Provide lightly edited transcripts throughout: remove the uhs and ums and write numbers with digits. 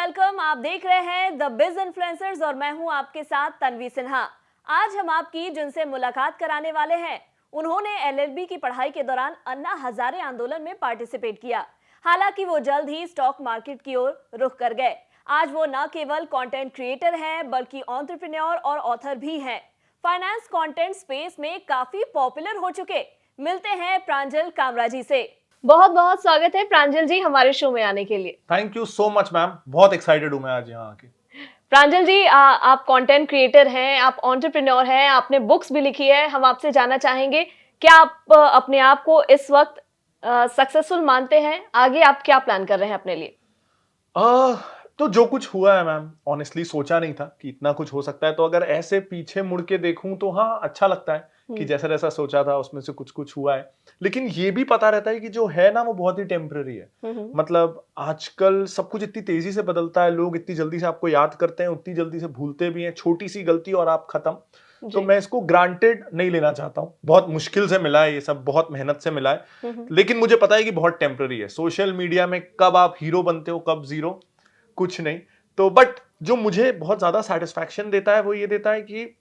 Welcome. आप देख रहे हैं द बिज इन्फ्लुएंसर्स और मैं हूं आपके साथ तन्वी सिन्हा। आज हम आपकी जिनसे मुलाकात कराने वाले हैं, उन्होंने एलएलबी की पढ़ाई के दौरान अन्ना हजारे आंदोलन में पार्टिसिपेट किया। हालांकि वो जल्द ही स्टॉक मार्केट की ओर रुख कर गए। आज वो न केवल कंटेंट क्रिएटर हैं बल्कि एंटरप्रेन्योर और ऑथर भी हैं। फाइनेंस कंटेंट स्पेस में काफी पॉपुलर हो चुके। मिलते हैं प्रांजल कामरा जी से। बहुत बहुत स्वागत है प्रांजल जी हमारे शो में आने के लिए। Thank you so much ma'am, बहुत एक्साइटेड हूँ मैं आज यहाँ आके। प्रांजल जी, आप कंटेंट क्रिएटर हैं, आप एंटरप्रेन्योर हैं, आपने बुक्स भी लिखी है। हम आपसे जानना चाहेंगे, क्या आप अपने आप को इस वक्त सक्सेसफुल मानते हैं? आगे आप क्या प्लान कर रहे हैं अपने लिए? तो जो कुछ हुआ है मैम, ऑनेस्टली सोचा नहीं था कि इतना कुछ हो सकता है। तो अगर ऐसे पीछे मुड़ के देखूं तो हाँ, अच्छा लगता है कि जैसा जैसा सोचा था उसमें से कुछ कुछ हुआ है। लेकिन ये भी पता रहता है कि जो है ना वो बहुत ही टेम्पररी है। मतलब आजकल सब कुछ इतनी तेजी से बदलता है, लोग इतनी जल्दी से आपको याद करते हैं, उतनी जल्दी से भूलते भी हैं। छोटी सी गलती और आप खत्म। तो मैं इसको ग्रांटेड नहीं लेना चाहता हूँ। बहुत मुश्किल से मिला है ये सब, बहुत मेहनत से मिला है। लेकिन मुझे पता है कि बहुत टेम्पररी है। सोशल मीडिया में कब आप हीरो बनते हो कब जीरो, कुछ नहीं। तो बट जो मुझे बहुत ज्यादा सेटिस्फैक्शन देता है वो ये देता है कि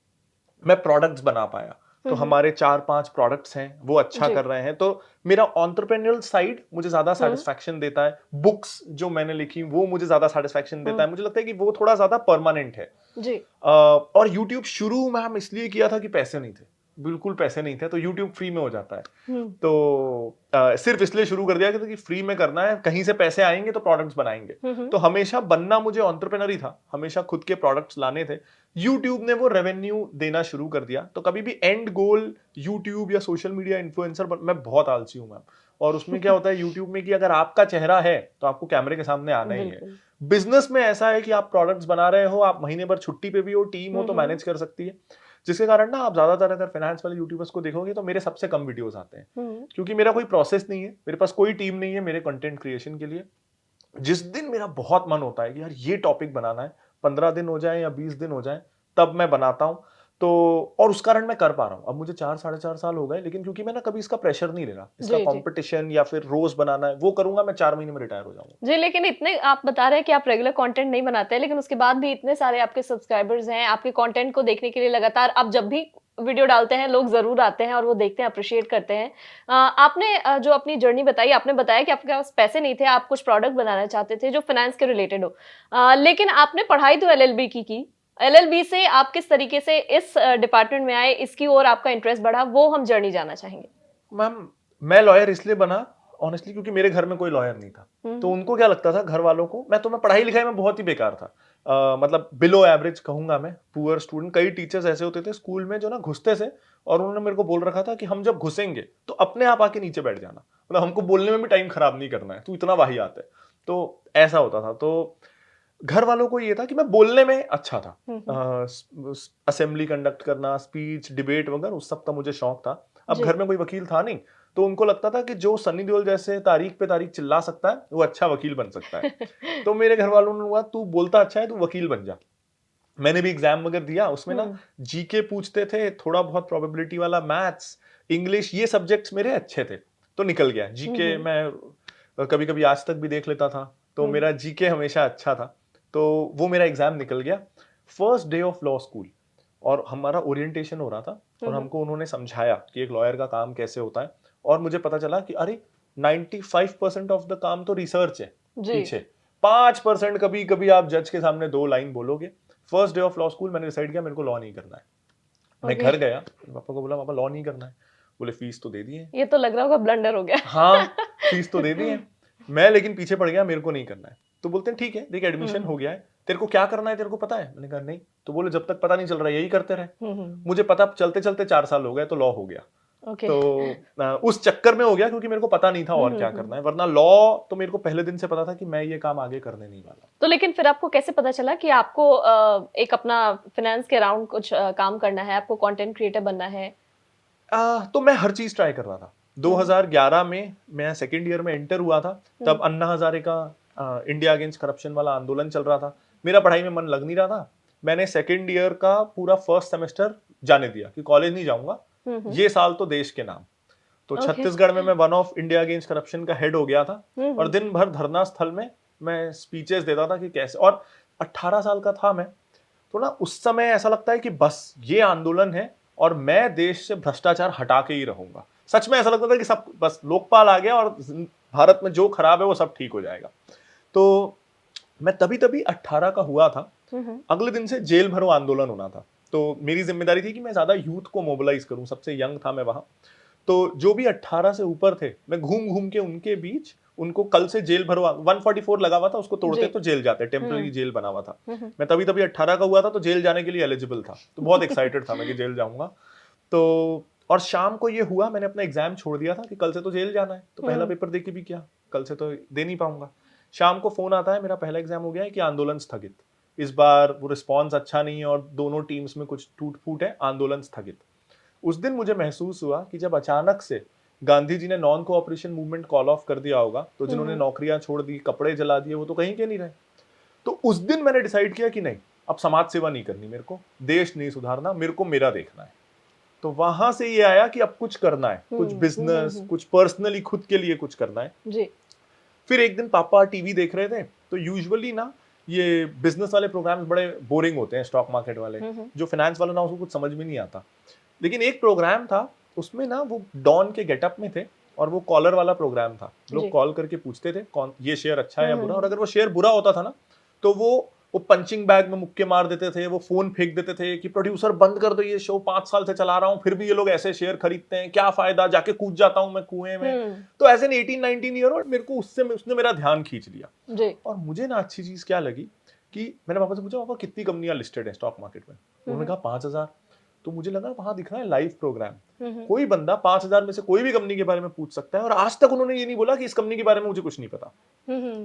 मैं प्रोडक्ट्स बना पाया। तो हमारे 4-5 प्रोडक्ट्स हैं, वो अच्छा कर रहे हैं। तो मेरा एंटरप्रेन्योरल साइड मुझे ज्यादा सेटिस्फैक्शन देता है। बुक्स जो मैंने लिखी वो मुझे ज्यादा सेटिस्फैक्शन देता है। मुझे लगता है कि वो थोड़ा ज्यादा परमानेंट है जी। और यूट्यूब शुरू में हम इसलिए किया था कि पैसे नहीं थे, बिल्कुल पैसे नहीं थे। तो यूट्यूब फ्री में हो जाता है। तो सिर्फ इसलिए शुरू कर दिया कि फ्री में करना है, कहीं से पैसे आएंगे तो प्रोडक्ट्स बनाएंगे। तो हमेशा बनना मुझे एंटरप्रेन्योर ही था, हमेशा खुद के प्रोडक्ट्स लाने थे। यूट्यूब ने वो रेवेन्यू देना शुरू कर दिया। तो कभी भी एंड गोल यूट्यूब या सोशल मीडिया इन्फ्लुएंसर, मैं बहुत आलसी हूं मैम। और उसमें क्या होता है यूट्यूब में कि अगर आपका चेहरा है तो आपको कैमरे के सामने आना ही है। बिजनेस में ऐसा है कि आप प्रोडक्ट्स बना रहे हो, आप महीने भर छुट्टी पे भी हो, टीम हो तो मैनेज कर सकती है। जिसके कारण ना आप ज्यादातर अगर फाइनेंस वाले यूट्यूबर्स को देखोगे तो मेरे सबसे कम वीडियोस आते हैं, क्योंकि मेरा कोई प्रोसेस नहीं है, मेरे पास कोई टीम नहीं है मेरे कंटेंट क्रिएशन के लिए। जिस दिन मेरा बहुत मन होता है कि यार ये टॉपिक बनाना है, 15 दिन हो जाए या 20 दिन हो जाए, तब मैं बनाता हूं। तो और उस कारण मैं कर पा रहा हूं। अब मुझे 4-4.5 साल हो गए, लेकिन क्योंकि मैं ना कभी इसका प्रेशर नहीं ले रहा, इसका कंपटीशन या फिर रोज बनाना है वो करूंगा, मैं 4 महीने में रिटायर हो जाऊंगा जी। लेकिन इतने आप बता रहे हैं कि आप रेगुलर कंटेंट नहीं बनाते हैं, लेकिन उसके बाद भी इतने सारे आपके सब्सक्राइबर्स हैं, आपके कंटेंट को देखने के लिए लगातार आप जब भी वीडियो डालते हैं लोग जरूर आते हैं और वो देखते हैं, अप्रिशिएट करते हैं। आपने जो अपनी जर्नी बताई, आपने बताया कि आपके पास पैसे नहीं थे, आप कुछ प्रोडक्ट बनाना चाहते थे जो फाइनेंस के रिलेटेड हो, लेकिन आपने पढ़ाई तो एलएलबी की। एलएलबी से आप किस तरीके से इस डिपार्टमेंट में आए, इसकी ओर आपका इंटरेस्ट बढ़ा, वो हम जर्नी जानना चाहेंगे। मैम मैं लॉयर इसलिए बना ऑनेस्टली क्योंकि मेरे घर में कोई लॉयर नहीं था। तो उनको क्या लगता था घर वालों को, मैं पढ़ाई लिखाई में बहुत ही बेकार था। मतलब बिलो एवरेज कहूंगा मैं, पुअर स्टूडेंट। कई टीचर्स ऐसे होते थे स्कूल में जो ना घुसते थे और उन्होंने मेरे को बोल रखा था कि हम जब घुसेंगे तो अपने आप आके नीचे बैठ जाना, मतलब हमको बोलने में भी टाइम खराब नहीं करना है, तू इतना वाहियात है। तो ऐसा होता था। तो घर वालों को ये था कि मैं बोलने में अच्छा था, असेंबली कंडक्ट करना, स्पीच, डिबेट वगैरह उस सब का मुझे शौक था। अब घर में कोई वकील था नहीं, तो उनको लगता था कि जो सनी देओल जैसे तारीख पे तारीख चिल्ला सकता है वो अच्छा वकील बन सकता है। तो मेरे घर वालों ने हुआ तू बोलता अच्छा है, तू वकील बन जा। मैंने भी एग्जाम वगैरह दिया, उसमें ना जीके पूछते थे, थोड़ा बहुत प्रोबेबिलिटी वाला, मैथ्स, इंग्लिश, ये सब्जेक्ट्स मेरे अच्छे थे तो निकल गया। जीके मैं कभी कभी आज तक भी देख लेता था, तो मेरा जीके हमेशा अच्छा था। तो वो मेरा एग्जाम निकल गया। First day of law school और हमारा ओरिएंटेशन हो रहा था और हमको उन्होंने समझाया कि एक लॉयर का काम कैसे होता है। और मुझे पता चला कि अरे 95% ऑफ द काम तो रिसर्च है पीछे, 5% कभी कभी आप जज के सामने 2 लाइन बोलोगे। First day of law school मैंने डिसाइड किया मेरे को लॉ नहीं करना है। मैं घर गया, पापा को बोला पापा लॉ नहीं करना है। बोले फीस तो दे दी है। ये तो लग रहा होगा ब्लंडर हो गया। हाँ, फीस तो दे दी है। मैं लेकिन पीछे पड़ गया, मेरे को नहीं करना है। तो बोलते हैं ठीक है देख एडमिशन हो गया है, तेरे को क्या करना है तेरे को पता है? मैंने कहा नहीं। तो बोले जब तक पता नहीं चल रहा यही करते रहे। मुझे पता चलते चलते 4 साल हो गए तो लॉ हो गया। तो उस चक्कर में हो गया क्योंकि मेरे को पता नहीं था और क्या करना है, वरना लॉ तो मेरे को पहले दिन से पता था कि मैं ये काम आगे करने नहीं वाला। तो लेकिन फिर आपको कैसे पता चला कि आपको एक अपना फाइनेंस के अराउंड कुछ काम करना है, आपको कंटेंट क्रिएटर बनना है? तो मैं हर चीज ट्राई कर रहा था। 2011 में मैं सेकेंड ईयर में एंटर हुआ था, तब अन्ना हजारे का इंडिया अगेंस्ट करप्शन वाला आंदोलन चल रहा था। मेरा पढ़ाई में मन लग नहीं रहा था। मैंने सेकेंड ईयर का पूरा फर्स्ट सेमेस्टर जाने दिया कि कॉलेज नहीं जाऊंगा, ये साल तो देश के नाम। तो छत्तीसगढ़ में मैं one of India against corruption का हेड हो गया था और दिन भर धरना स्थल में मैं स्पीचेस देता था कि कैसे, और 18 साल का था मैं, तो ना उस समय ऐसा लगता है कि बस ये आंदोलन है और मैं देश से भ्रष्टाचार हटा के ही रहूंगा। सच में ऐसा लगता था कि सब बस लोकपाल आ गया और भारत में जो खराब है वो सब ठीक हो जाएगा। तो मैं तभी तभी 18 का हुआ था, अगले दिन से जेल भरो आंदोलन होना था। तो मेरी जिम्मेदारी थी कि मैं ज्यादा यूथ को मोबिलाइज करूं, सबसे यंग था मैं वहां। तो जो भी 18 से ऊपर थे, मैं घूम घूम के उनके बीच उनको कल से जेल भरो, 144 लगा हुआ था, उसको तोड़ते तो जेल जाते, टेम्पररी जेल बना हुआ था। मैं तभी तभी 18 का हुआ था, तो जेल जाने के लिए एलिजिबल था, तो बहुत एक्साइटेड था मैं कि जेल जाऊंगा। तो और शाम को ये हुआ, मैंने अपना एग्जाम छोड़ दिया था कि कल से तो जेल जाना है, तो पहला पेपर दे के भी क्या, कल से तो दे नहीं पाऊंगा। शाम को फोन आता है, मेरा पहला एग्जाम हो गया है कि आंदोलन स्थगित, इस बार वो रिस्पॉन्स अच्छा नहीं है और दोनों टीम्स में कुछ टूट फूट है, आंदोलन स्थगित। उस दिन मुझे महसूस हुआ कि जब अचानक से गांधी जी ने non cooperation movement call of कर दिया होगा, तो जिन्होंने नौकरियां छोड़ दी, कपड़े जला दिए, वो तो कहीं के नहीं रहे। तो उस दिन मैंने डिसाइड किया कि नहीं, अब समाज सेवा नहीं करनी मेरे को, देश नहीं सुधारना, मेरे को मेरा देखना है। तो वहां से ये आया कि अब कुछ करना है, कुछ बिजनेस, कुछ पर्सनली खुद के लिए कुछ करना है जी। फिर एक दिन पापा टीवी देख रहे थे, तो यूजुअली ना ये बिजनेस वाले प्रोग्राम्स बड़े बोरिंग होते हैं, स्टॉक मार्केट वाले, जो फाइनेंस वाला ना उसको कुछ समझ में नहीं आता। लेकिन एक प्रोग्राम था, उसमें ना वो डॉन के गेटअप में थे और वो कॉलर वाला प्रोग्राम था। लोग कॉल करके पूछते थे कौन ये शेयर अच्छा है या बुरा, और अगर वो शेयर बुरा होता था ना, तो वो पंचिंग बैग में मुक्के मार देते थे, वो फोन फेंक देते थे कि प्रोड्यूसर बंद कर दो ये शो, 5 साल से चला रहा हूं फिर भी ये लोग ऐसे शेयर खरीदते हैं, क्या फायदा, जाके कूद जाता हूं मैं कुएं में। तो एज एन 18-19 ईयर ओल्ड मेरे को उसने मेरा ध्यान खींच लिया जी। और मुझे ना अच्छी चीज क्या लगी कि मैंने पापा से पूछा, पापा कितनी कंपनियां लिस्टेड है स्टॉक मार्केट में? उन्होंने कहा 5000। तो मुझे लगा वहां दिख रहा है लाइव प्रोग्राम, कोई बंदा 5000 में से कोई भी कंपनी के बारे में पूछ सकता है, और आज तक उन्होंने ये नहीं बोला कि इस कंपनी के बारे में मुझे कुछ नहीं पता।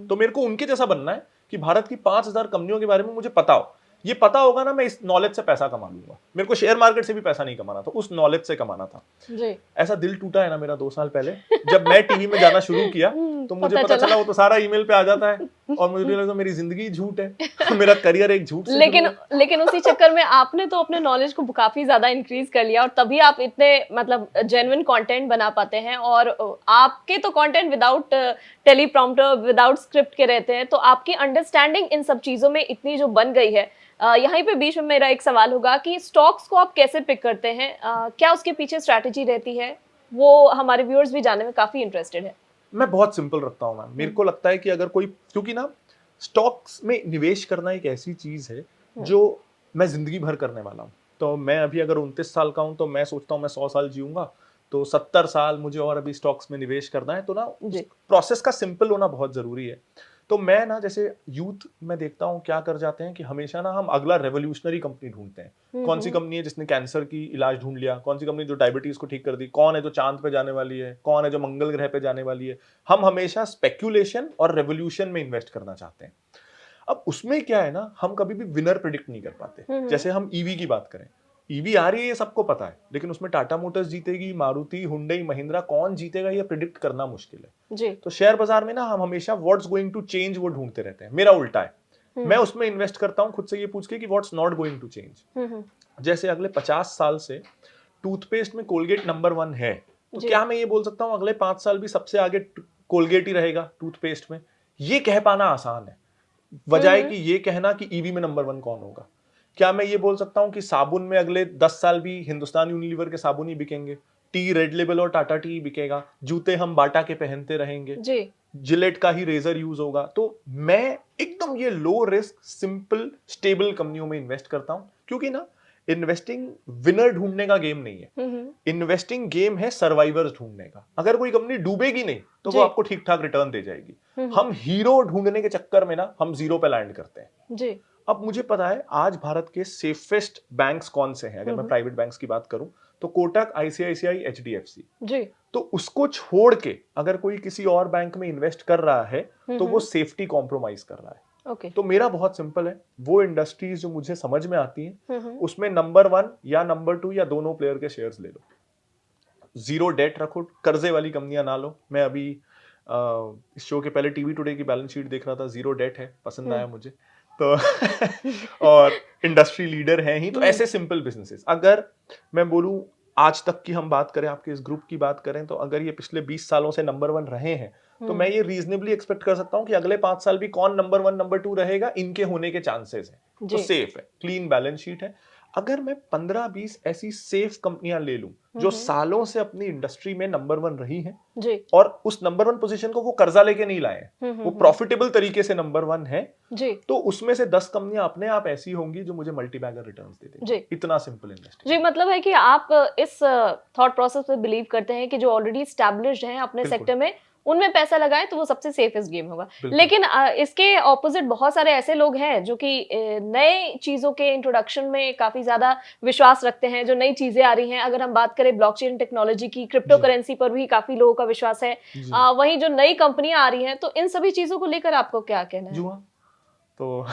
तो मेरे को उनके जैसा बनना है कि भारत की 5000 कंपनियों के बारे में मुझे पता हो। ये पता होगा ना, मैं इस नॉलेज से पैसा कमा लूंगा। मेरे को शेयर मार्केट से भी पैसा नहीं कमाना था, उस नॉलेज से कमाना था। जी। ऐसा दिल टूटा है ना मेरा 2 साल पहले, जब मैं टीवी में जाना शुरू किया तो मुझे पता चला वो तो सारा ईमेल पे आ जाता है, और मुझे लगा मेरी जिंदगी झूठ है, मेरा करियर एक झूठ से लेकिन उसी चक्कर में आपने तो अपने नॉलेज को काफी ज्यादा इंक्रीज कर लिया, और तभी आप इतने मतलब जेन्युइन कंटेंट बना पाते हैं। और आपके तो content without teleprompter, without script के रहते हैं, तो आपकी अंडरस्टैंडिंग इन सब चीजों में इतनी जो बन गई है। यहीं पे बीच में मेरा एक सवाल होगा कि स्टॉक्स को आप कैसे पिक करते हैं, क्या उसके पीछे स्ट्रैटेजी रहती है? वो हमारे व्यूअर्स भी जानने में काफी इंटरेस्टेड है। मैं बहुत सिंपल रखता हूँ मैम। मेरे को लगता है कि अगर कोई, क्योंकि ना स्टॉक्स में निवेश करना एक ऐसी चीज है जो मैं जिंदगी भर करने वाला हूँ। तो मैं अभी अगर 29 साल का हूँ, तो मैं सोचता हूँ मैं 100 साल जीऊंगा, तो 70 साल मुझे और अभी स्टॉक्स में निवेश करना है। तो ना प्रोसेस का सिंपल होना बहुत जरूरी है। तो मैं ना जैसे यूथ में देखता हूँ क्या कर जाते हैं कि हमेशा ना हम अगला रेवोल्यूशनरी कंपनी ढूंढते हैं। कौन सी कंपनी है जिसने कैंसर की इलाज ढूंढ लिया, कौन सी कंपनी जो डायबिटीज को ठीक कर दी, कौन है जो चांद पे जाने वाली है, कौन है जो मंगल ग्रह पे जाने वाली है। हम हमेशा स्पेक्यूलेशन और रेवोल्यूशन में इन्वेस्ट करना चाहते हैं। अब उसमें क्या है ना, हम कभी भी विनर प्रिडिक्ट नहीं कर पाते। जैसे हम ईवी की बात करें, ईवी आ रही है ये सबको पता है, लेकिन उसमें टाटा मोटर्स जीतेगी, मारुति, हुंडई, महिंद्रा, कौन जीतेगा ये प्रिडिक्ट करना मुश्किल है जी। तो शेयर बाजार में ना हम हमेशा व्हाट्स गोइंग टू चेंज वो ढूंढते रहते हैं। मेरा उल्टा है, मैं उसमें इन्वेस्ट करता हूं खुद से ये पूछ के कि what's not going to change. जैसे अगले 50 साल से टूथपेस्ट में कोलगेट नंबर 1 है, तो क्या मैं ये बोल सकता हूं अगले 5 साल भी सबसे आगे कोलगेट ही रहेगा टूथपेस्ट में? ये कह पाना आसान है, वजह है कि ये कहना कि ईवी में नंबर 1 कौन होगा। क्या मैं ये बोल सकता हूं कि साबुन में अगले 10 साल भी हिंदुस्तान यूनिलीवर के साबुन ही बिकेंगे, टी रेड लेबल और टाटा टी बिकेगा, जूते हम बाटा के पहनते रहेंगे जी, जिलेट का ही रेजर यूज होगा? तो मैं एकदम ये लो रिस्क सिंपल स्टेबल कंपनियों में इन्वेस्ट करता हूं, क्योंकि ना इन्वेस्टिंग विनर ढूंढने का गेम नहीं है, इन्वेस्टिंग गेम है सर्वाइवर्स ढूंढने का। अगर कोई कंपनी डूबेगी नहीं तो वो आपको ठीक ठाक रिटर्न दे जाएगी। हम हीरो ढूंढने के चक्कर में ना हम जीरो पे लैंड करते हैं जी। अब मुझे पता है आज भारत के सेफेस्ट बैंक्स कौन से हैं। अगर मैं प्राइवेट बैंक्स की बात करूं तो कोटक, आईसीआईसीआई, एचडीएफसी जी। तो उसको छोड़ के अगर कोई किसी और बैंक में इन्वेस्ट कर रहा है तो वो सेफ्टी कॉम्प्रोमाइज कर रहा है। Okay. तो मेरा बहुत सिंपल है, वो इंडस्ट्रीज जो मुझे समझ में आती हैं उसमें नंबर 1 या नंबर 2 या दोनों प्लेयर के शेयर्स ले लो, जीरो डेट रखो, कर्जे वाली कंपनियां ना लो। मैं अभी इस शो के पहले टीवी टुडे की बैलेंस शीट देख रहा था, जीरो डेट है, पसंद आया मुझे तो और इंडस्ट्री लीडर हैं ही, तो ऐसे सिंपल बिजनेसेस। अगर मैं बोलूं आज तक की हम बात करें, आपके इस ग्रुप की बात करें, तो अगर ये पिछले 20 सालों से नंबर 1 रहे हैं तो मैं ये रीजनेबली एक्सपेक्ट कर सकता हूँ कि अगले 5 साल भी कौन नंबर 1 नंबर 2 रहेगा, इनके होने के चांसेस हैं। तो जी। सेफ है, क्लीन बैलेंस शीट है। अगर मैं 15-20 ऐसी सेफ कंपनियां ले लूं जो सालों से अपनी इंडस्ट्री में नंबर 1 रही हैं जी। और उस नंबर 1 पोजीशन को वो कर्जा लेके नहीं लाए हैं, वो प्रॉफिटेबल तरीके से नंबर 1 है, जी। तो उसमें से 10 कंपनियां अपने आप ऐसी होंगी जो मुझे मल्टी बैगर रिटर्न्स दे देंगी। जी। इतना सिंपल इन्वेस्टिंग। जी, मतलब है कि आप इस थॉट प्रोसेस पे बिलीव करते हैं कि जो ऑलरेडी स्टैब्लिश्ड हैं अपने बिल्कुल। सेक्टर में, उनमें पैसा लगाएं तो वो सबसे सेफेस्ट गेम होगा। बिल्कुल। लेकिन इसके ऑपोजिट बहुत सारे ऐसे लोग हैं जो कि नए चीजों के इंट्रोडक्शन में काफी ज्यादा विश्वास रखते हैं, जो नई चीजें आ रही हैं। अगर हम बात करें ब्लॉकचेन टेक्नोलॉजी की, क्रिप्टो करेंसी पर भी काफी लोगों का विश्वास है। जी। वहीं जो नई कंपनियां आ रही हैं, तो इन सभी चीजों को लेकर आपको क्या कहना है? जुआ तो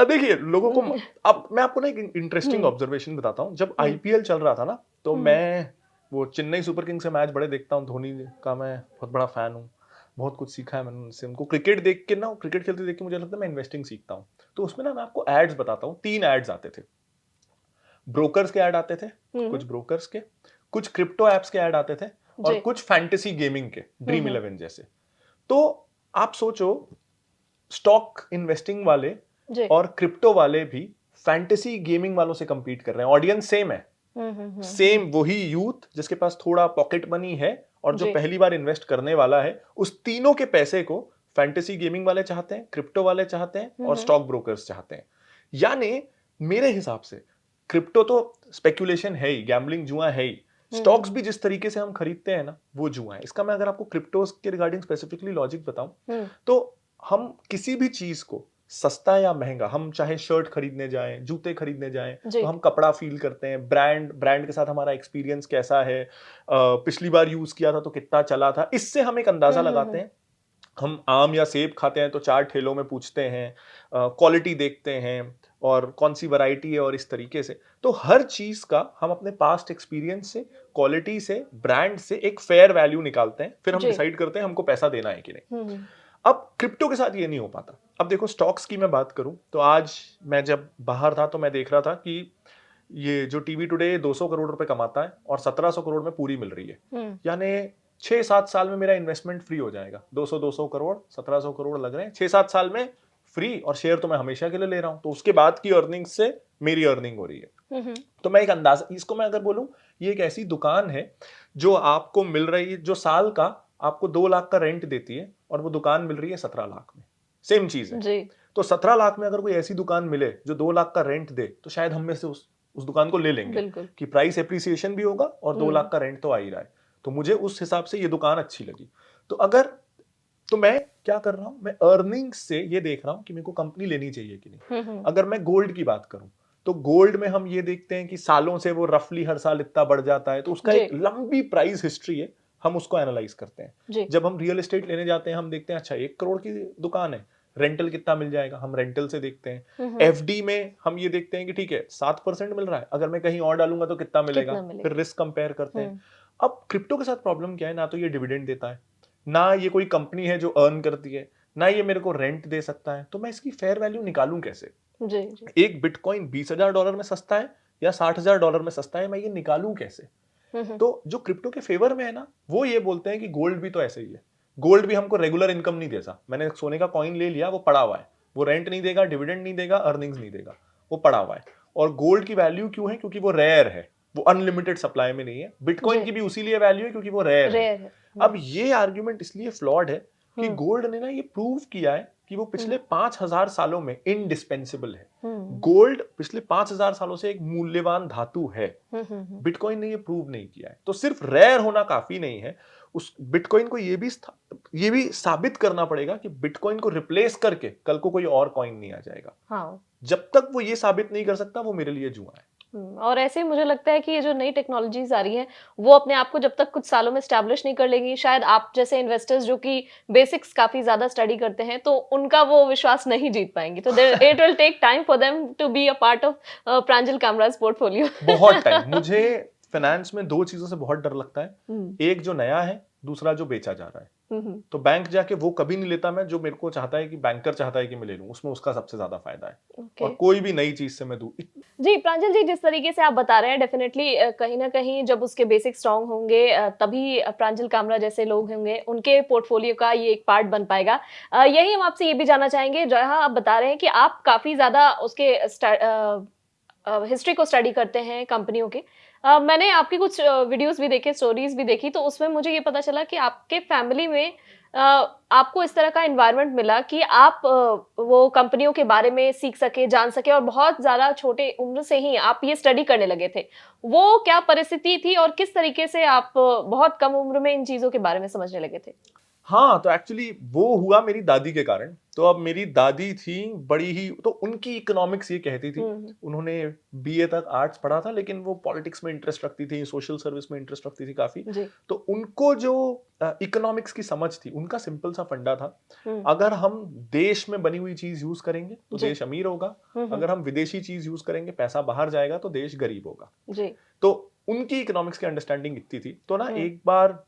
देखिए लोगों को, अब मैं आपको ना एक इंटरेस्टिंग ऑब्जर्वेशन बताता हूँ। जब आईपीएल चल रहा था ना, तो मैं वो चेन्नई सुपर किंग्स से मैच बड़े देखता हूँ, धोनी का मैं बहुत बड़ा फैन हूँ, बहुत कुछ सीखा है मैंने उनसे। उनको क्रिकेट देख के ना, क्रिकेट खेलते देख के मुझे लगता है मैं इन्वेस्टिंग सीखता हूँ। तो उसमें ना मैं आपको एड्स बताता हूँ, 3 एड्स आते थे। ब्रोकर्स के ऐड आते थे, कुछ ब्रोकर्स के, कुछ क्रिप्टो एप्स के ऐड आते थे, और कुछ फैंटेसी गेमिंग के, ड्रीम 11 जैसे। तो आप सोचो, स्टॉक इन्वेस्टिंग वाले और क्रिप्टो वाले भी फैंटेसी गेमिंग वालों से compete कर रहे हैं। ऑडियंस सेम है, सेम वही यूथ जिसके पास थोड़ा पॉकेट मनी है और जो पहली बार इन्वेस्ट करने वाला है, उस तीनों के पैसे को फैंटेसी गेमिंग वाले चाहते हैं, क्रिप्टो वाले चाहते हैं, और स्टॉक ब्रोकर्स चाहते हैं। यानी मेरे हिसाब से क्रिप्टो तो स्पेक्यूलेशन है ही, गैम्बलिंग जुआ है ही, स्टॉक्स भी जिस तरीके से हम खरीदते हैं ना, वो जुआ है। इसका मैं अगर आपको क्रिप्टोस के रिगार्डिंग स्पेसिफिकली लॉजिक बताऊं, तो हम किसी भी चीज को सस्ता या महंगा, हम चाहे शर्ट खरीदने जाएं, जूते खरीदने जाएं, तो हम कपड़ा फील करते हैं, ब्रांड के साथ हमारा एक्सपीरियंस कैसा है, पिछली बार यूज किया था तो कितना चला था, इससे हम एक अंदाजा लगाते हैं। हम आम या सेब खाते हैं तो 4 ठेलों में पूछते हैं, क्वालिटी देखते हैं और कौन सी वैरायटी है, और इस तरीके से। तो हर चीज का हम अपने पास्ट एक्सपीरियंस से, क्वालिटी से, ब्रांड से एक फेयर वैल्यू निकालते हैं, फिर हम डिसाइड करते हैं हमको पैसा देना है कि नहीं। अब क्रिप्टो के साथ ये नहीं हो पाता। अब देखो, स्टॉक्स की मैं बात करूं तो आज मैं जब बाहर था तो मैं देख रहा था कि ये जो टीवी टुडे 200 करोड़ रुपए कमाता है और 1700 करोड़ में पूरी मिल रही है, यानी 6-7 साल में मेरा इन्वेस्टमेंट फ्री हो जाएगा। 200 करोड़ 1700 करोड़ लग रहे हैं 6-7 साल में फ्री, और शेयर तो मैं हमेशा के लिए ले रहा हूं, तो उसके बाद की अर्निंग से मेरी अर्निंग हो रही है। तो मैं एक अंदाजा, इसको मैं अगर बोलूं, ये एक ऐसी दुकान है जो आपको मिल रही है, जो साल का आपको 2 लाख का रेंट देती है, और वो दुकान मिल रही है 17 लाख में। सेम चीज है जी। तो 17 लाख में अगर कोई ऐसी दुकान मिले जो 2 लाख का रेंट दे, तो शायद हम में से उस दुकान को ले लेंगे कि प्राइस एप्रिसिएशन भी होगा और 2 लाख का रेंट तो आ ही रहा है। तो मुझे उस हिसाब से ये दुकान अच्छी लगी। तो मैं क्या कर रहा हूं, मैं अर्निंग से ये देख रहा हूं कि मेरे को कंपनी लेनी चाहिए कि नहीं। अगर मैं गोल्ड की बात करूं, तो गोल्ड में हम ये देखते हैं कि सालों से वो रफली हर साल इतना बढ़ जाता है, तो उसका एक लंबी प्राइस हिस्ट्री है, हम उसको एनालाइज करते हैं। जब हम रियल एस्टेट लेने जाते हैं, हम देखते हैं अच्छा 1 करोड़ की दुकान है, रेंटल कितना मिल जाएगा, हम रेंटल से देखते हैं। एफडी में हम ये देखते हैं कि ठीक है 7% मिल रहा है, अगर मैं कहीं और डालूंगा तो कितना मिलेगा, फिर रिस्क कंपेयर करते हैं। अब क्रिप्टो के साथ प्रॉब्लम क्या है, ना तो ये डिविडेंड देता है, ना ये कोई कंपनी है जो अर्न करती है, ना ये मेरे को रेंट दे सकता है, तो मैं इसकी फेयर वैल्यू निकालूं कैसे? जी। एक बिटकॉइन $20,000 में सस्ता है या $60,000 में सस्ता है, मैं ये निकालूं कैसे? तो जो क्रिप्टो के फेवर में है ना, वो ये बोलते हैं कि गोल्ड भी तो ऐसे ही है, गोल्ड भी हमको रेगुलर इनकम नहीं देता। मैंने सोने का कॉइन ले लिया, वो पड़ा हुआ है, वो रेंट नहीं देगा, डिविडेंड नहीं देगा, अर्निंग्स नहीं देगा, वो पड़ा हुआ है। और गोल्ड की वैल्यू क्यों है? क्योंकि वो रेयर है, वो अनलिमिटेड सप्लाई में नहीं है। बिटकॉइन की भी उसीलिए वैल्यू है क्योंकि वो रेयर है। अब ये आर्ग्यूमेंट इसलिए फ्लॉड है कि गोल्ड ने ना ये प्रूव किया है कि वो पिछले 5000 सालों में इंडिस्पेंसिबल है। गोल्ड पिछले 5000 सालों से एक मूल्यवान धातु है। बिटकॉइन ने ये प्रूव नहीं किया है। तो सिर्फ रेयर होना काफी नहीं है, उस बिटकॉइन को ये भी साबित करना पड़ेगा कि बिटकॉइन को रिप्लेस करके कल को कोई और कॉइन नहीं आ जाएगा। हाँ। जब तक वो ये साबित नहीं कर सकता, वो मेरे लिए जुआ है। और ऐसे ही मुझे लगता है कि ये जो नई टेक्नोलॉजीज आ रही हैं, वो अपने आप को जब तक कुछ सालों में स्टैब्लिश नहीं कर लेंगी, शायद आप जैसे इन्वेस्टर्स जो कि बेसिक्स काफी ज्यादा स्टडी करते हैं, तो उनका वो विश्वास नहीं जीत पाएंगे। तो it will take time for them to be a part of Pranjal Kamraj portfolio. बहुत टाइम। मुझे फाइनेंस में 2 चीजों से बहुत डर लगता है, एक जो नया है, दूसरा जो बेचा जा रहा है। तो बैंक जाके वो कभी नहीं लेता मैं, जो मेरे को चाहता है कि बैंकर चाहता है कि मैं ले लूं, उसमें उसका सबसे ज्यादा फायदा है। और कोई भी नई चीज से मैं दूं। जी, प्रांजल जी, जिस तरीके से आप बता रहे हैं डेफिनेटली कहीं न कहीं जब उसके बेसिक स्ट्रॉन्ग होंगे तभी प्रांजल कामरा जैसे लोग होंगे, उनके पोर्टफोलियो का ये एक पार्ट बन पाएगा। यही हम आपसे ये भी जानना चाहेंगे, जहाँ आप बता रहे हैं कि आप काफ़ी ज़्यादा उसके हिस्ट्री को स्टडी करते हैं कंपनियों के। मैंने आपकी कुछ वीडियोज़ भी देखे, स्टोरीज़ भी देखी, तो उसमें मुझे ये पता चला कि आपके फैमिली में आपको इस तरह का एनवायरनमेंट मिला कि आप वो कंपनियों के बारे में सीख सके, जान सके और बहुत ज़्यादा छोटे उम्र से ही आप ये स्टडी करने लगे थे। वो क्या परिस्थिति थी और किस तरीके से आप बहुत कम उम्र में इन चीज़ों के बारे में समझने लगे थे? हाँ, तो एक्चुअली वो हुआ मेरी दादी के कारण। तो अब मेरी दादी थी बड़ी ही, तो उनकी इकोनॉमिक्स ये कहती थी। हुँ, उन्होंने बीए तक आर्ट्स पढ़ा था, लेकिन वो पॉलिटिक्स में इंटरेस्ट रखती थी, सोशल सर्विस में इंटरेस्ट रखती थी काफ़ी। जी। तो उनको जो इकोनॉमिक्स की समझ थी, उनका सिंपल सा फंडा था, हुँ, अगर हम देश में बनी हुई चीज़ यूज़ करेंगे, तो जी। देश अमीर होगा। हुँ, हुँ। अगर हम विदेशी चीज़ यूज़ करेंगे, पैसा बाहर जाएगा, तो देश गरीब होगा। जी। तो उनकी इकोनॉमिक्स की अंडरस्टैंडिंग इतनी थी। तो ना हुँ, एक बार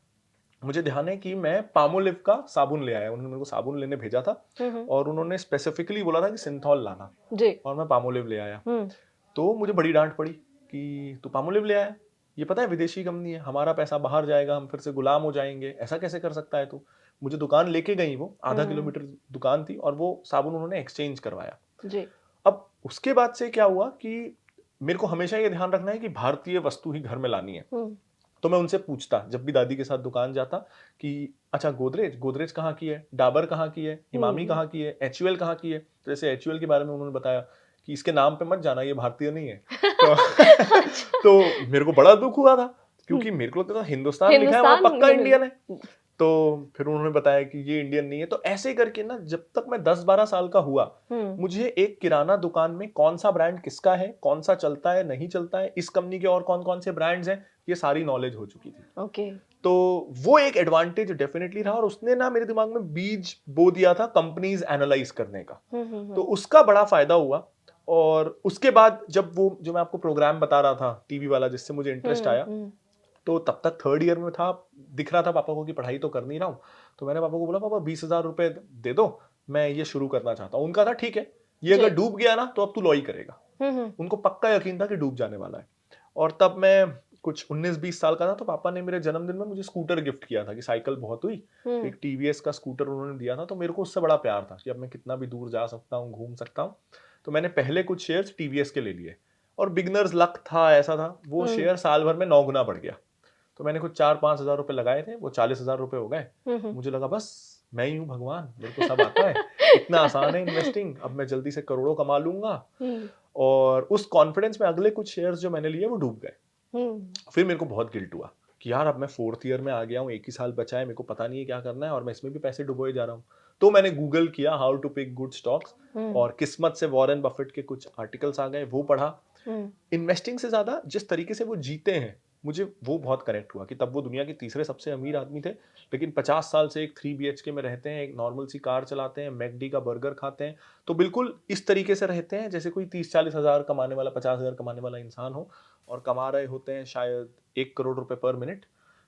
मुझे ध्यान है कि मैं पामोलिव का साबुन ले आया। उन्होंने मेरे को साबुन लेने भेजा था हुँ, हुँ। और उन्होंने स्पेसिफिकली बोला था कि सिंथॉल लाना, जी। और मैं पामोलिव ले आया। हुँ, तो मुझे बड़ी डांट पड़ी कि तू पामोलिव ले आया, ये पता है विदेशी कंपनी है, हमारा पैसा बाहर जाएगा, हम फिर से गुलाम हो जाएंगे, ऐसा कैसे कर सकता है तू। मुझे दुकान लेके गई, वो आधा हुँ, किलोमीटर दुकान थी, और वो साबुन उन्होंने एक्सचेंज करवाया। जी। अब उसके बाद से क्या हुआ कि मेरे को हमेशा ये ध्यान रखना है कि भारतीय वस्तु ही घर में लानी है। हुँ, तो मैं उनसे पूछता जब भी दादी के साथ दुकान जाता कि अच्छा, गोदरेज गोदरेज कहाँ की है, डाबर कहाँ की है, हिमामी हुँ। कहाँ की है, एचयूएल कहाँ की है। तो जैसे एचयूएल के बारे में उन्होंने बताया कि इसके नाम पे मत जाना, ये भारतीय नहीं है। तो अच्छा। तो मेरे को बड़ा दुख हुआ था, हुँ, क्योंकि मेरे को लगता था हिंदुस्तान लिखा है, वहां हिंदुस्तान पक्का ये इंडियन है। मिल तो फिर उन्होंने बताया कि ये इंडियन नहीं है। तो ऐसे करके ना, जब तक मैं 10-12 साल का हुआ, हुँ, मुझे एक किराना दुकान में कौन सा ब्रांड किसका है, कौन सा चलता है, नहीं चलता है, इस कंपनी के और कौन कौन से ब्रांड्स हैं, ये सारी नॉलेज हो चुकी थी। ओके। तो वो एक एडवांटेज डेफिनेटली रहा, और उसने ना मेरे दिमाग में बीज बो दिया था कंपनीज एनालाइज करने का। हुँ, हुँ, तो हुँ। उसका बड़ा फायदा हुआ। और उसके बाद जब वो जो मैं आपको प्रोग्राम बता रहा था टीवी वाला, जिससे मुझे इंटरेस्ट हुँ, आया, हुँ। तो तब तक थर्ड ईयर में था। दिख रहा था पापा को कि पढ़ाई तो कर नहीं रहा हूँ। तो मैंने पापा को बोला, पापा 20,000 रुपए दे दो, मैं ये शुरू करना चाहता हूँ। उनका था ठीक है, ये जी। अगर डूब गया ना, तो अब तू लॉ ही करेगा। हुँ, हुँ। उनको पक्का यकीन था कि डूब जाने वाला है। और तब मैं कुछ 19-20 साल का था, तो पापा ने मेरे जन्मदिन में मुझे स्कूटर गिफ्ट किया था कि साइकिल बहुत हुई, तो हुँ, एक टीवीएस का स्कूटर उन्होंने दिया था। तो मेरे को उससे बड़ा प्यार था कि अब मैं कितना भी दूर जा सकता हूँ, घूम सकता हूँ। तो मैंने पहले कुछ शेयर्स टीवीएस के ले लिए, और बिगनर्स लक था, ऐसा था, वो हुँ, शेयर साल भर में 9 गुना बढ़ गया। तो मैंने कुछ 4-5 हजार रुपए लगाए थे, वो 40,000 रुपए हो गए। हुँ, हुँ। मुझे लगा बस मैं ही हूँ भगवान, मेरे को सब आता है, इतना आसान है इन्वेस्टिंग, अब मैं जल्दी से करोड़ों कमा लूंगा। हुँ, और उस कॉन्फिडेंस में अगले कुछ शेयर्स जो मैंने लिए वो डूब गए। हुँ। फिर मेरे को बहुत गिल्ट हुआ कि यार, अब मैं फोर्थ ईयर में आ गया हूँ, एक ही साल बचा है, मेरे को पता नहीं है क्या करना है, और मैं इसमें भी पैसे डुबोए जा रहा हूँ। तो मैंने गूगल किया how to pick good stocks, हुँ, और किस्मत से वॉरेन बफेट के कुछ आर्टिकल्स आ गए, वो पढ़ा। हुँ। इन्वेस्टिंग से ज्यादा जिस तरीके से वो जीते हैं, मुझे वो बहुत कनेक्ट हुआ कि तब वो दुनिया के तीसरे सबसे अमीर आदमी थे, लेकिन 50 साल से एक 3 BHK में रहते हैं, एक नॉर्मल सी कार चलाते हैं, मैकडी का बर्गर खाते हैं। तो बिल्कुल इस तरीके से रहते हैं जैसे कोई 30-40 हजार कमाने वाला, 50 हजार कमाने वाला इंसान हो, और कमा रहे होते हैं शायद 1 करोड़ रुपए पर मिनट।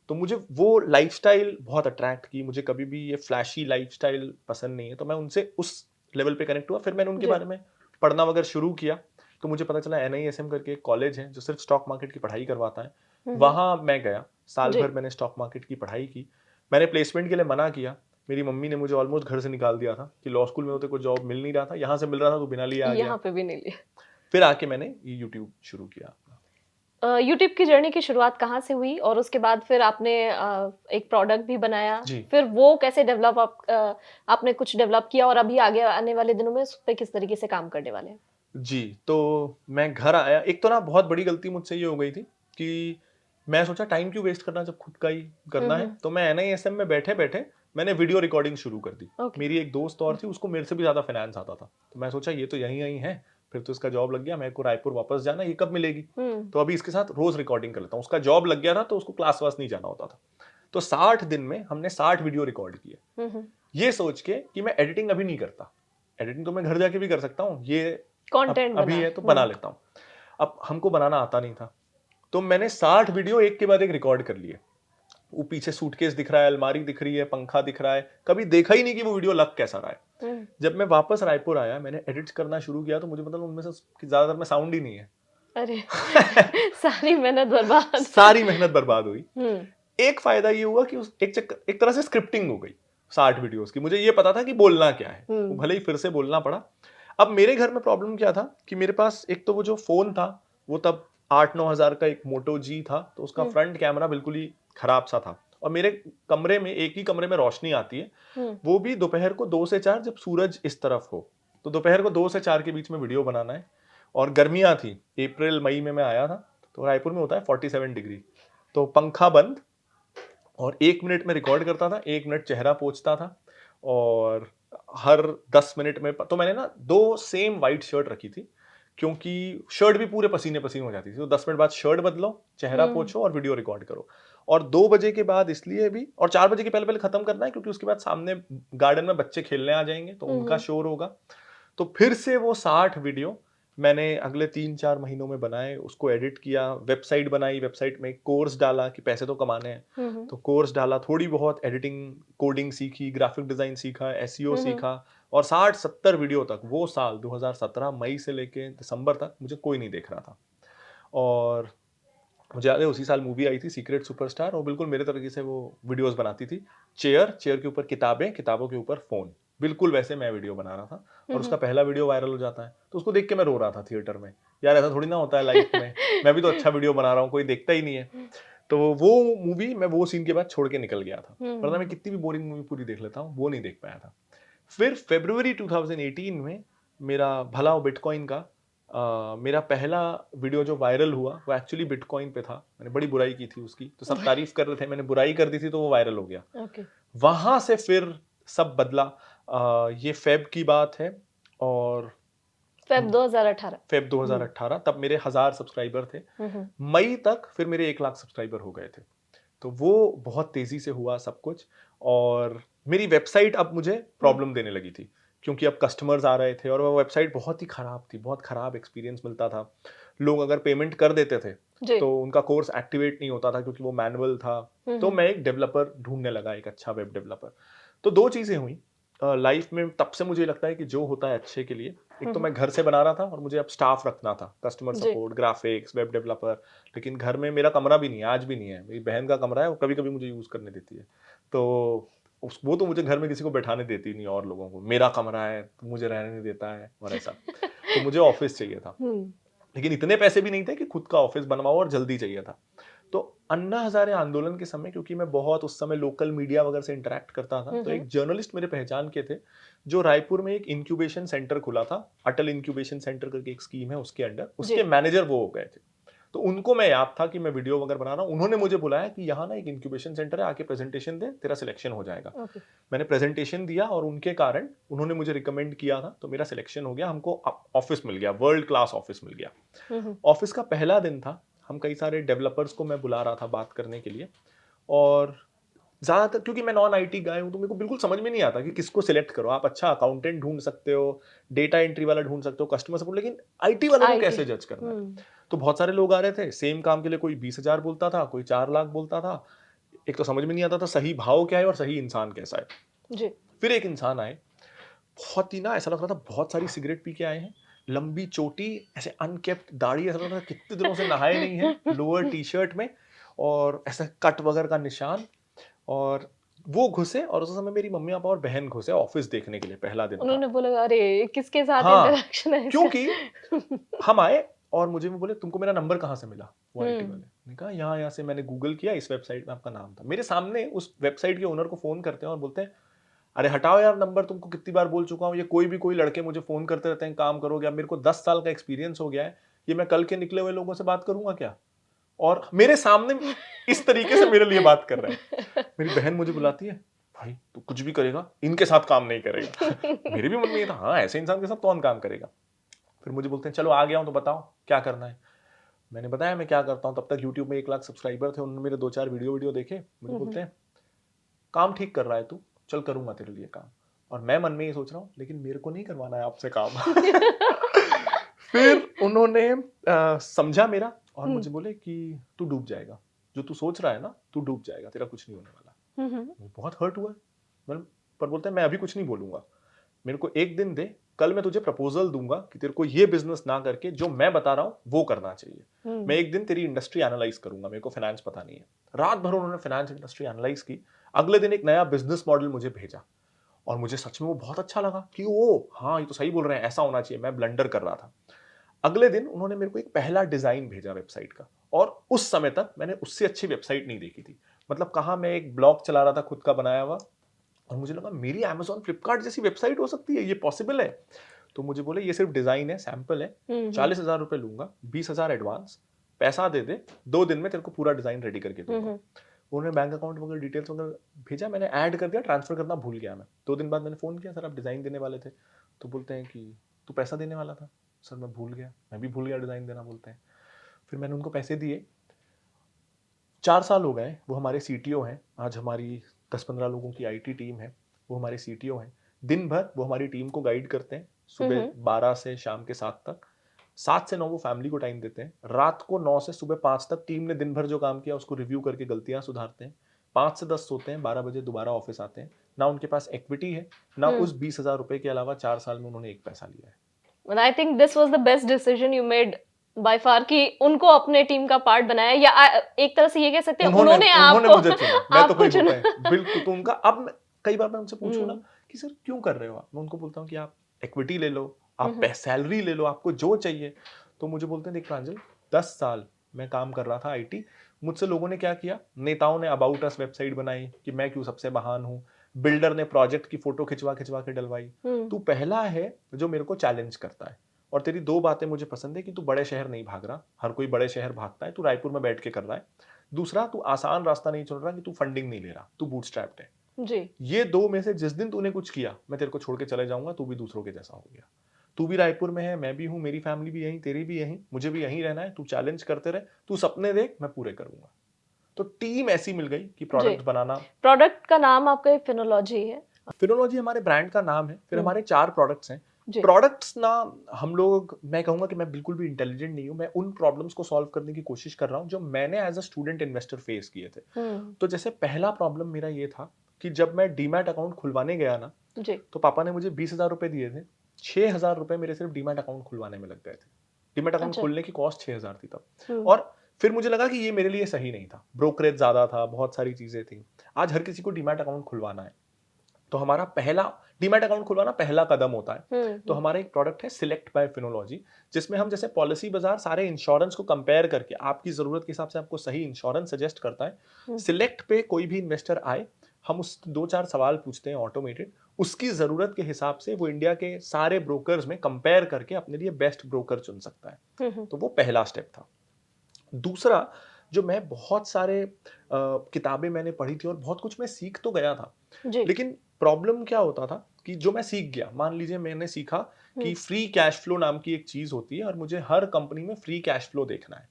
तो मुझे वो लाइफस्टाइल बहुत अट्रैक्ट की। मुझे कभी भी ये फ्लैशी लाइफस्टाइल पसंद नहीं है, तो मैं उनसे उस लेवल पे कनेक्ट हुआ। फिर मैंने उनके जी। बारे में पढ़ना वगैरह शुरू किया। तो मुझे पता चला NISM करके एक कॉलेज है जो सिर्फ स्टॉक मार्केट की पढ़ाई करवाता है। हुँ, हुँ। वहाँ मैं गया, साल जी। भर मैंने स्टॉक मार्केट की पढ़ाई की। मैंने प्लेसमेंट के लिए मना किया। मेरी मम्मी ने मुझे ऑलमोस्ट घर से निकाल दिया था कि लॉ स्कूल में होते कोई जॉब मिल नहीं रहा था, यहाँ से मिल रहा था तो बिना लिए आ गया। यहाँ पे भी नहीं लिया। फिर आके मैंने ये यूट्यूब शुरू किया। यूट्यूब की जर्नी की शुरुआत कहाँ से हुई और उसके बाद फिर आपने एक प्रोडक्ट भी बनाया, जी। फिर वो कैसे डेवलप आपने कुछ डेवलप किया और अभी आगे आने वाले दिनों में उस पे किस तरीके से काम करने वाले हैं? जी, तो मैं घर आया, एक तो ना बहुत बड़ी गलती मुझसे ये हो गई थी कि मैं सोचा टाइम क्यों वेस्ट करना जब खुद का ही हुँ, करना है। हुँ। तो मैं NISM में बैठे-बैठे मैंने वीडियो रिकॉर्डिंग शुरू कर दी। ओके। मेरी एक दोस्त और थी, उसको मेरे से भी ज़्यादा फाइनेंस आता था। तो मैं सोचा ये तो यहीं-यहीं है, फिर तो इसका जॉब लग गया, मेरे को रायपुर वापस जाना है, ये कब मिलेगी? हुँ, तो अभी इसके साथ रोज़ रिकॉर्डिंग कर लेता हूँ। उसका जॉब लग गया था तो उसको क्लास-वास नहीं जाना होता था। तो 60 दिन में हमने 60 वीडियो रिकॉर्ड किए। हुँ, हुँ। ये सोच के कि मैं एडिटिंग अभी नहीं करता। एडिटिंग तो मैं घर जाके भी कर सकता हूँ। ये अब कंटेंट अभी बना है है। तो हुँ, बना लेता हूँ। अब हमको बनाना आता नहीं था। तो मैंने 60 वीडियो एक के बाद एक रिकॉर्ड कर लिए। वो पीछे सूटकेस दिख रहा है, अलमारी दिख रही है, पंखा दिख रहा है। कभी देखा ही नहीं कि वो वीडियो लग कैसा रहा है। हुँ, जब मैं वापस रायपुर आया, मैंने एडिट करना शुरू किया, तो मुझे मतलब उनमें से कि ज़्यादातर में साउंड ही नहीं है। अरे सारी मेहनत बर्बाद। सारी मेहनत बर्बाद हुई। हम्म। एक फायदा ये हुआ कि एक तरह से स्क्रिप्टिंग हो गई 60 वीडियोस की। मुझे ये पता था कि बोलना क्या है, वो भले ही फिर से बोलना पड़ा। अब मेरे घर में प्रॉब्लम क्या था कि मेरे पास एक तो वो जो फोन था वो तब 8-9 हजार का एक मोटो जी था, तो उसका फ्रंट कैमरा बिल्कुल ही खराब सा था। और मेरे कमरे में, एक ही कमरे में रोशनी आती है, वो भी दोपहर को 2 से 4 जब सूरज इस तरफ हो। तो दोपहर को 2 से 4 के बीच में वीडियो बनाना है। और गर्मियां थी, अप्रैल मई में मैं आया था, तो रायपुर में होता है 47 डिग्री, तो पंखा बंद और 1 मिनट में रिकॉर्ड करता था, 1 मिनट चेहरा पोंछता था। और हर 10 मिनट में तो मैंने ना 2 सेम वाइट शर्ट रखी थी, क्योंकि शर्ट भी पूरे पसीने पसीने हो जाती थी। तो 10 मिनट बाद शर्ट बदलो, चेहरा पोंछो और वीडियो रिकॉर्ड करो। और 2 बजे के बाद इसलिए भी, और 4 बजे के पहले पहले खत्म करना है, क्योंकि उसके बाद सामने गार्डन में बच्चे खेलने आ जाएंगे तो उनका शोर होगा। तो फिर से वो 60 वीडियो मैंने अगले 3-4 महीनों में बनाए, उसको एडिट किया, वेबसाइट बनाई, वेबसाइट में कोर्स डाला कि पैसे तो कमाने हैं, तो कोर्स डाला, थोड़ी बहुत एडिटिंग कोडिंग सीखी, ग्राफिक डिजाइन सीखा, एसईओ सीखा। और 60-70 वीडियो तक वो साल 2017 मई से लेके दिसंबर तक मुझे कोई नहीं देख रहा था। और मुझे याद है उसी साल मूवी आई थी सीक्रेट सुपरस्टार, और बिल्कुल मेरे तरीके से वो वीडियोस बनाती थी। चेयर के ऊपर किताबें, किताबों के ऊपर फोन, बिल्कुल वैसे मैं वीडियो बना रहा था। और उसका पहला वीडियो वायरल हो जाता है, तो उसको देख के मैं रो रहा था थिएटर में। यार ऐसा थोड़ी ना होता है लाइफ में, मैं भी तो अच्छा वीडियो बना रहा हूँ, कोई देखता ही नहीं है। तो वो मूवी मैं वो सीन के बाद छोड़ के निकल गया था, वरना मैं कितनी भी बोरिंग मूवी पूरी देख लेता हूँ, वो नहीं देख पाया था। फिर फरवरी 2018 में मेरा भला हो बिटकॉइन का मेरा पहला वीडियो जो वायरल हुआ वो एक्चुअली बिटकॉइन पे था। मैंने बड़ी बुराई की थी उसकी, तो सब तारीफ कर रहे थे, मैंने बुराई कर दी थी तो वो वायरल हो गया। वहां से फिर सब बदला। ये फेब की बात है, और फेब 2018 तब मेरे 1000 सब्सक्राइबर थे। मई तक फिर मेरे 1 लाख सब्सक्राइबर हो गए थे। तो वो बहुत तेजी से हुआ सब कुछ। और मेरी वेबसाइट अब मुझे प्रॉब्लम देने लगी थी, क्योंकि अब कस्टमर्स आ रहे थे और वो वेबसाइट बहुत ही खराब थी, बहुत खराब एक्सपीरियंस मिलता था। लोग अगर पेमेंट कर देते थे तो उनका कोर्स एक्टिवेट नहीं होता था, क्योंकि वो मैनुअल था। तो मैं एक डेवलपर ढूंढने लगा, एक अच्छा वेब डेवलपर। तो 2 चीजें हुई लाइफ में, तब से मुझे लगता है कि जो होता है अच्छे के लिए। एक तो मैं घर से बना रहा था और मुझे अब स्टाफ रखना था, customer support, graphics, web developer. लेकिन घर में मेरा कमरा भी नहीं है, आज भी नहीं है। मेरी बहन का कमरा है, वो कभी कभी मुझे यूज करने देती है। तो वो तो मुझे घर में किसी को बैठाने देती नहीं, और लोगों को, मेरा कमरा है तो मुझे रहने नहीं देता है और ऐसा। तो मुझे ऑफिस चाहिए था, लेकिन इतने पैसे भी नहीं थे कि खुद का ऑफिस बनवाओ, और जल्दी चाहिए था। तो अन्ना हजारे आंदोलन के समय, क्योंकि मैं बहुत उस समय लोकल मीडिया वगैरह से इंटरेक्ट करता था, तो एक जर्नलिस्ट मेरे पहचान के थे, जो रायपुर में एक इंक्यूबेशन सेंटर खुला था, अटल इंक्यूबेशन सेंटर करके एक स्कीम है, उसके अंडर उसके मैनेजर वो हो गए थे। तो उनको मैं याद था कि मैं वीडियो वगैरह बना रहा हूँ। उन्होंने मुझे बुलाया कि यहाँ ना एक इंक्यूबेशन सेंटर है, आके प्रेजेंटेशन दे, तेरा सिलेक्शन हो जाएगा। मैंने प्रेजेंटेशन दिया और उनके कारण उन्होंने मुझे रिकमेंड किया था, तो मेरा सिलेक्शन हो गया, हमको ऑफिस मिल गया, वर्ल्ड क्लास ऑफिस मिल गया। ऑफिस का पहला दिन था, हम कई सारे डेवलपर्स को मैं बुला रहा था बात करने के लिए। और ज्यादातर क्योंकि मैं नॉन आईटी गाय हूं, तो मेरे को बिल्कुल समझ में नहीं आता कि किसको सिलेक्ट करो। आप अच्छा अकाउंटेंट ढूंढ सकते हो, डेटा एंट्री वाला ढूंढ सकते हो, कस्टमर सपोर्ट, लेकिन आईटी वालों को कैसे जज करना है? तो बहुत सारे लोग आ रहे थे सेम काम के लिए, कोई 20,000 बोलता था, कोई 4 लाख बोलता था। एक तो समझ में नहीं आता था सही भाव क्या है और सही इंसान कैसा है। फिर एक इंसान आए, बहुत ही ना ऐसा लग रहा था बहुत सारी सिगरेट पी के आए हैं, लंबी चोटी, ऐसे अनकेप्ट दाढ़ी, ऐसा लग रहा था कितने दिनों से नहाए नहीं है, लोअर टी शर्ट में, और ऐसा कट वगैरह का निशान। और वो घुसे, और उस समय मेरी मम्मी पापा और बहन घुसे ऑफिस देखने के लिए, पहला दिन उन्होंने था। बोला अरे किसके साथ हाँ, इंटरेक्शन है इसका? क्योंकि हम आए और मुझे वो बोले तुमको मेरा नंबर कहाँ से मिला, वो आईटी वाले ने कहा यहाँ से मैंने गूगल किया, इस वेबसाइट में आपका नाम था। मेरे सामने उस वेबसाइट के ओनर को फोन करते हैं और बोलते हैं अरे हटाओ यार नंबर, तुमको कितनी बार बोल चुका हूँ, ये कोई लड़के मुझे फोन करते रहते हैं, काम करोगे? अब मेरे को 10 साल का एक्सपीरियंस हो गया है, ये मैं कल के निकले हुए लोगों से बात करूंगा क्या? और मेरे सामने इस तरीके से मेरे लिए बात कर रहे हैं। मेरी बहन मुझे बुलाती है, भाई तू कुछ भी करेगा, इनके साथ काम नहीं करेगा। मेरे भी मन में ये था, हाँ ऐसे इंसान के साथ कौन काम करेगा। फिर मुझे बोलते हैं चलो आ गया हूं तो बताओ क्या करना है। मैंने बताया मैं क्या करता हूँ। तब तक यूट्यूब में 1 लाख सब्सक्राइबर थे, उन्होंने मेरे 2-4 वीडियो देखे। मुझे बोलते हैं काम ठीक कर रहा है तू, चल करूंगा तेरे लिए काम। और मैं मन में ये सोच रहा हूँ लेकिन मेरे को नहीं करवाना है आपसे काम। फिर उन्होंने समझा मेरा और मुझे बोले कि तू डूब जाएगा, जो तू सोच रहा है ना तू डूब जाएगा, तेरा कुछ नहीं होने वाला। बहुत हर्ट हुआ, पर बोलते हैं मैं अभी कुछ नहीं बोलूंगा, मेरे को 1 दिन दे, कल मैं तुझे प्रपोजल दूंगा कि तेरे को ये बिजनेस ना करके जो मैं बता रहा हूँ वो करना चाहिए। मैं एक दिन तेरी इंडस्ट्री एनालाइज करूंगा, मेरे को फाइनेंस पता नहीं है। रात भर उन्होंने फाइनेंस इंडस्ट्री एनालाइज की। अगले दिन एक नया बिजनेस मॉडल मुझे भेजा और मुझे सच में वो बहुत अच्छा लगा कि ओ हाँ, ये तो सही बोल रहे हैं, ऐसा होना चाहिए। मैं ब्लंडर कर रहा था। अगले दिन उन्होंने मेरे को एक पहला डिजाइन भेजा वेबसाइट का, और उस समय तक मैंने उससे अच्छी वेबसाइट नहीं देखी थी। मतलब कहाँ, मैं एक ब्लॉग चला रहा था खुद का बनाया हुआ, और मुझे लगा मेरी Amazon फ्लिपकार्ट जैसी वेबसाइट हो सकती है, ये पॉसिबल है। तो मुझे बोले ये सिर्फ डिजाइन है, सैंपल है, 40,000 रुपए लूंगा, 20,000 एडवांस, पैसा दे दे, 2 दिन में तेरे को पूरा डिजाइन रेडी करके दूंगा। उन्होंने बैंक अकाउंट वगैरह डिटेल्स वगैरह भेजा, मैंने ऐड कर दिया, ट्रांसफर करना भूल गया मैं। 2 दिन बाद मैंने फोन किया, सर आप डिजाइन देने वाले थे। तो बोलते हैं कि तू पैसा देने वाला था। सर मैं भूल गया, मैं भी भूल गया डिजाइन देना, बोलते हैं। फिर मैंने उनको पैसे दिए। 4 साल हो गए, वो हमारे सीटीओ हैं। आज हमारी 10-15 लोगों की आईटी टीम है, वो हमारे सीटीओ हैं। दिन भर वो हमारी टीम को गाइड करते हैं, सुबह 12 से शाम के 7 तक। 7 से 9 वो फैमिली को टाइम देते हैं। रात को 9 से सुबह 5 तक टीम ने दिन भर जो काम किया उसको रिव्यू करके गलतियां सुधारते हैं। 5 से 10 सोते हैं, 12 बजे दोबारा ऑफिस आते हैं। ना उनके पास इक्विटी है, ना उस 20,000 रुपए के अलावा 4 साल में उन्होंने एक पैसा लिया है। And I think this was the best decision you made by far कि उनको अपने टीम का पार्ट बनाया, या एक तरह से ये कह सकते हैं उन्होंने उन्होंने आपको मुझे चुना, मैं तो आपको कोई चुना। होता है बिल्कुल। तो उनका अब कई बार मैं उनसे पूछूं ना कि सर क्यों कर रहे हो आप, मैं उनको बोलता हूँ कि आप इक्विटी ले लो, आप सैलरी ले लो, आपको जो चाहिए। तो मुझे बोलते हैं देख प्रांजल, 10 साल मैं काम कर रहा था आईटी, मुझसे लोगों ने क्या किया, नेताओं ने अबाउट अस वेबसाइट बनाई कि मैं क्यों सबसे महान हूँ, बिल्डर ने प्रोजेक्ट की फोटो खिंचवा खिंचवा के डलवाई। तू पहला है जो मेरे को चैलेंज करता है, और तेरी 2 बातें मुझे पसंद है कि तू बड़े शहर नहीं भाग रहा, हर कोई बड़े शहर भागता है, तू रायपुर में बैठ के कर रहा है। दूसरा, तू आसान रास्ता नहीं चुन रहा कि तू फंडिंग नहीं ले रहा, तू बूटस्ट्रैप्ड है। जी। ये 2 में से जिस दिन तूने कुछ किया, मैं तेरे को छोड़ के चले जाऊंगा, तू भी दूसरों के जैसा हो गया। तू भी रायपुर में है, मैं भी हूं, मेरी फैमिली भी यहीं, तेरी भी यहीं, मुझे भी यहीं रहना है। तू चैलेंज करते रहे, तू सपने देख, मैं पूरे करूंगा। तो टीम ऐसी मिल गई कि प्रोडक्ट बनाना। प्रोडक्ट का नाम आपका फिनोलॉजी है? फिनोलॉजी हमारे ब्रांड का नाम है। फिर हमारे 4 प्रोडक्ट्स हैं। जी। प्रोडक्ट्स ना, हम लोग, मैं कहूंगा कि मैं बिल्कुल भी इंटेलिजेंट नहीं हूं। मैं उन प्रॉब्लम्स को सॉल्व करने की कोशिश कर रहा हूं जो मैंने as a student investor face किए थे। तो जैसे पहला प्रॉब्लम मेरा ये था कि जब मैं डीमैट अकाउंट खुलवाने गया ना, जी। तो पापा ने मुझे 20,000 रुपए दिए थे। 6,000 रुपए मेरे सिर्फ डीमैट अकाउंट खुलवाने में लग गए थे। डीमैट अकाउंट खोलने की कॉस्ट 6,000 थी तब। और फिर मुझे लगा कि ये मेरे लिए सही नहीं था, ब्रोकरेज ज्यादा था, बहुत सारी चीजें थी। आज हर किसी को डीमैट अकाउंट खुलवाना है, तो हमारा पहला डीमैट अकाउंट खुलवाना पहला कदम होता है। तो हमारा एक प्रोडक्ट है सिलेक्ट बाय फिनोलॉजी, जिसमें हम जैसे पॉलिसी बाजार सारे इंश्योरेंस को कंपेयर करके आपकी जरूरत के हिसाब से आपको सही इंश्योरेंस सजेस्ट करता है। सिलेक्ट पे कोई भी इन्वेस्टर आए, हम उस 2-4 सवाल पूछते हैं ऑटोमेटेड, उसकी जरूरत के हिसाब से वो इंडिया के सारे ब्रोकर्स में कंपेयर करके अपने लिए बेस्ट ब्रोकर चुन सकता है। तो वो पहला स्टेप था। दूसरा, जो मैं बहुत सारे किताबें मैंने पढ़ी थी और बहुत कुछ मैं सीख तो गया था, लेकिन प्रॉब्लम क्या होता था कि जो मैं सीख गया, मान लीजिए मैंने सीखा कि फ्री कैश फ्लो नाम की एक चीज होती है और मुझे हर कंपनी में फ्री कैश फ्लो देखना है।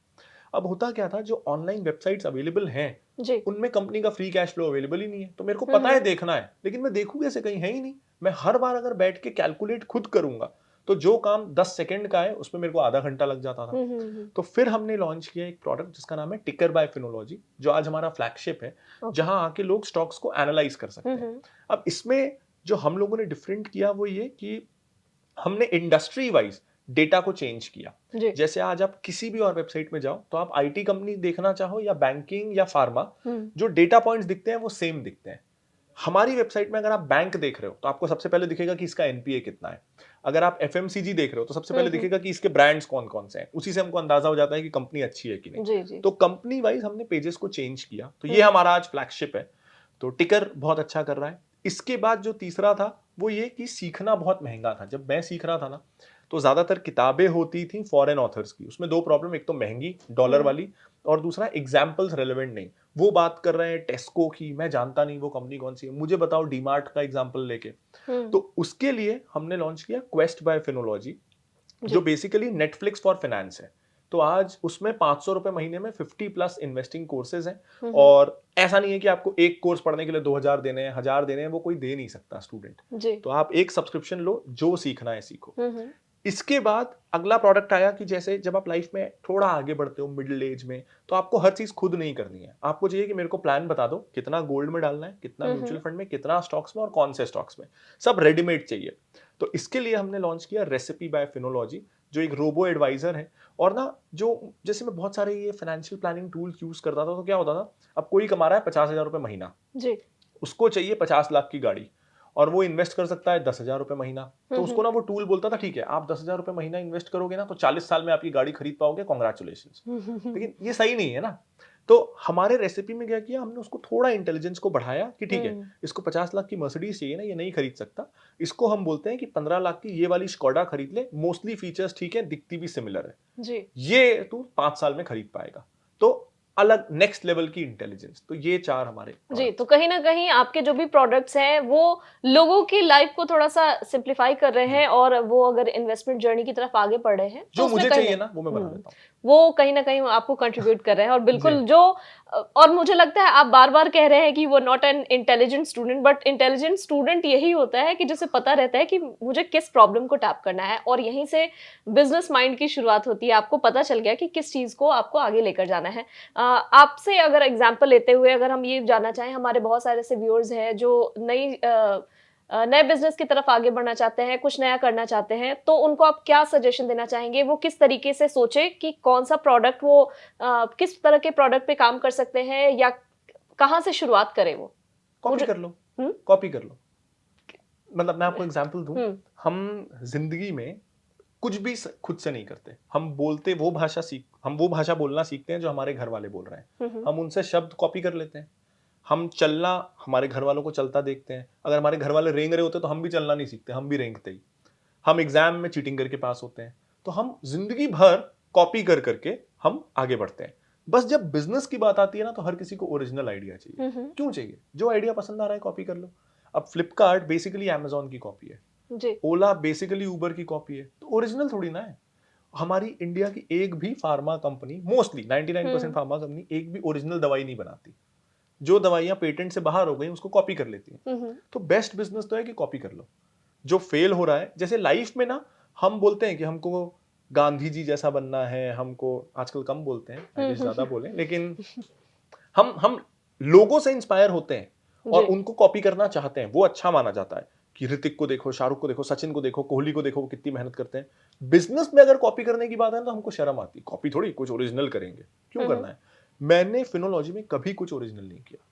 अब होता क्या था, जो ऑनलाइन वेबसाइट्स अवेलेबल हैं उनमें कंपनी का फ्री कैश फ्लो अवेलेबल ही नहीं है। तो मेरे को पता है देखना है, लेकिन मैं देखूं कैसे, कहीं है ही नहीं। मैं हर बार अगर बैठ के कैलकुलेट खुद करूंगा तो जो काम 10 सेकंड का है उसमें मेरे को आधा घंटा लग जाता था। तो फिर हमने लॉन्च किया एक प्रोडक्ट जिसका नाम है टिकर बाय फिनोलॉजी, जो आज हमारा फ्लैगशिप है, जहां आके लोग स्टॉक्स को एनालाइज कर सकते हैं। अब इसमें जो हम लोगों ने डिफरेंट किया वो ये कि हमने इंडस्ट्री वाइज डेटा को चेंज किया। जैसे आज आप किसी भी और वेबसाइट में जाओ, तो आप आईटी कंपनी देखना चाहो या बैंकिंग या फार्मा, जो डेटा पॉइंट्स दिखते हैं वो सेम दिखते हैं। हमारी वेबसाइट में अगर आप बैंक देख रहे हो तो आपको सबसे पहले दिखेगा कि इसका एनपीए कितना है। अगर आप एफएमसीजी देख रहे हो तो सबसे पहले दिखेगा कि इसके ब्रांड्स कौन कौन से हैं। उसी से हमको अंदाजा हो जाता है कि कंपनी अच्छी है कि नहीं। तो कंपनी वाइज हमने पेजेस को चेंज किया। तो ये हमारा आज फ्लैगशिप है। तो टिकर बहुत अच्छा कर रहा है। इसके बाद जो तीसरा था वो ये कि सीखना बहुत महंगा था। जब मैं सीख रहा था ना, तो ज्यादातर किताबें होती थी फॉरेन ऑथर्स की। उसमें 2 प्रॉब्लम, एक तो महंगी डॉलर वाली, और दूसरा एग्जाम्पल्स रेलेवेंट नहीं। वो बात कर रहे हैं टेस्को की, मैं जानता नहीं वो कंपनी कौन सी है, मुझे बताओ डीमार्ट का एग्जाम्पल लेके। तो उसके लिए हमने लॉन्च किया क्वेस्ट बाय फिनोलॉजी, जो बेसिकली नेटफ्लिक्स फॉर फाइनेंस है। तो आज उसमें 500 रुपए महीने में 50+ इन्वेस्टिंग कोर्सेज हैं। और ऐसा नहीं है कि आपको एक कोर्स पढ़ने के लिए 2,000 देने हैं, 1,000 देने हैं, वो कोई दे नहीं सकता स्टूडेंट। तो आप एक सब्सक्रिप्शन लो, जो सीखना है सीखो। इसके बाद अगला प्रोडक्ट आया कि जैसे जब आप लाइफ में थोड़ा आगे बढ़ते हो, मिडिल एज में, तो आपको हर चीज खुद नहीं करनी है। आपको चाहिए कि मेरे को प्लान बता दो, कितना गोल्ड में डालना है, कितना म्यूचुअल फंड में, कितना स्टॉक्स में और कौन से स्टॉक्स में, सब रेडीमेड चाहिए। तो इसके लिए हमने लॉन्च किया रेसिपी बाय फिनोलॉजी, जो एक रोबो एडवाइजर है। और ना जो जैसे मैं बहुत सारे ये फाइनेंशियल प्लानिंग टूल्स यूज करता था, तो क्या होता था, अब कोई कमा रहा है 50,000 रुपए महीना, जी। उसको चाहिए 50 लाख की गाड़ी, और वो इन्वेस्ट कर सकता है 10,000 रुपए महीना। तो उसको ना वो टूल बोलता था, ठीक है आप 10,000 रुपए महीना इन्वेस्ट करोगे ना, तो 40 साल में आपकी गाड़ी खरीद पाओगे, कॉन्ग्रेचुलेशन। लेकिन ये सही नहीं है ना। तो हमारे रेसिपी में क्या किया हमने, उसको थोड़ा इंटेलिजेंस को बढ़ाया कि ठीक है इसको 50 लाख की मर्सिडीज चाहिए ना, ये नहीं खरीद सकता, इसको हम बोलते हैं कि 15 लाख की ये वाली स्कोडा खरीद ले, मोस्टली फीचर्स ठीक है, दिखती भी सिमिलर है, जी। ये तू 5 साल में खरीद पाएगा। तो अलग नेक्स्ट लेवल की इंटेलिजेंस। तो ये 4 हमारे जी, products तो कहीं न कहीं आपके जो भी प्रोडक्ट्स हैं, वो लोगों की लाइफ को थोड़ा-सा सिम्प्लीफाई कर रहे हैं, और वो अगर इन्वेस्टमेंट जर्नी की तरफ आगे बढ़ रहे हैं, तो जो उसमें मुझे कहीं चाहिए न ना वो मैं बना हुँ, देता हूँ। वो कहीं न कहीं आपको कंट्रीब्यूट कर रहे हैं, और बिल्कुल जी। जो और मुझे लगता है आप बार-बार कह रहे हैं कि वो not an intelligent student, but intelligent student यही होता है कि जिसे पता रहता है कि मुझे किस प्रॉब्लम को टैप करना है, और यहीं से बिज़नेस माइंड की शुरुआत होती है। आपको पता चल गया कि किस चीज़ को आपको आगे लेकर जाना है। आपसे अगर एग्जांपल लेते हुए अगर हम ये जानना चाहें, हमारे बहुत सारे ऐसे व्यूअर्स हैं जो नए बिजनेस की तरफ आगे बढ़ना चाहते हैं, कुछ नया करना चाहते हैं, तो उनको आप क्या सजेशन देना चाहेंगे? वो किस तरीके से सोचे कि कौन सा प्रोडक्ट वो किस तरह के प्रोडक्ट पे काम कर सकते हैं, या कहाँ से शुरुआत करें वो? कॉपी मुझे कर लो, हुँ, कॉपी कर लो। मतलब मैं आपको एग्जांपल दूं, हुँ, हम जिंदगी में कुछ भी खुद से नहीं करते। हम वो भाषा बोलना सीखते हैं जो हमारे घर वाले बोल रहे हैं। हुँ, हुँ, हम उनसे शब्द कॉपी कर लेते हैं। हम चलना हमारे घर वालों को चलता देखते हैं। अगर हमारे घर वाले रेंग रहे होते तो हम भी चलना नहीं सीखते, हम भी रेंगते ही। हम एग्जाम में चीटिंग करके पास होते हैं। तो हम जिंदगी भर कॉपी कर करके हम आगे बढ़ते हैं। बस जब बिजनेस की बात आती है ना, तो हर किसी को ओरिजिनल आइडिया चाहिए। हुँ, हुँ, क्यों चाहिए? जो आइडिया पसंद आ रहा है कॉपी कर लो। अब फ्लिपकार्ट बेसिकली अमेजोन की कॉपी है, जी, ओला बेसिकली उबर की कॉपी है, तो ओरिजिनल थोड़ी ना है। हमारी इंडिया की एक भी फार्मा कंपनी, मोस्टली 99% हुँ, फार्मा कंपनी एक भी ओरिजिनल दवाई नहीं बनाती। जो दवाइयां पेटेंट से बाहर हो गई उसको कॉपी कर लेती हैं। हुँ, हुँ, तो बेस्ट बिजनेस तो है कि कॉपी कर लो। जो फेल हो रहा है, जैसे लाइफ में ना, हम बोलते हैं कि हमको गांधी जी जैसा बनना है, हमको आजकल कम बोलते हैं, आई हुँ, विश हुँ, ज्यादा बोलें, लेकिन हम लोगों से इंस्पायर होते हैं और जी, उनको कॉपी करना चाहते हैं। वो अच्छा माना जाता है कि ऋतिक को देखो, शाहरुख को देखो, सचिन को देखो, कोहली को देखो, वो कितनी मेहनत करते हैं। बिजनेस में अगर कॉपी करने की बात है तो हमको शर्म आती है। कॉपी थोड़ी, कुछ ओरिजिनल करेंगे, क्यों हुँ, हुँ, करना है? मैंने फिनोलॉजी में कभी कुछ ओरिजिनल नहीं किया।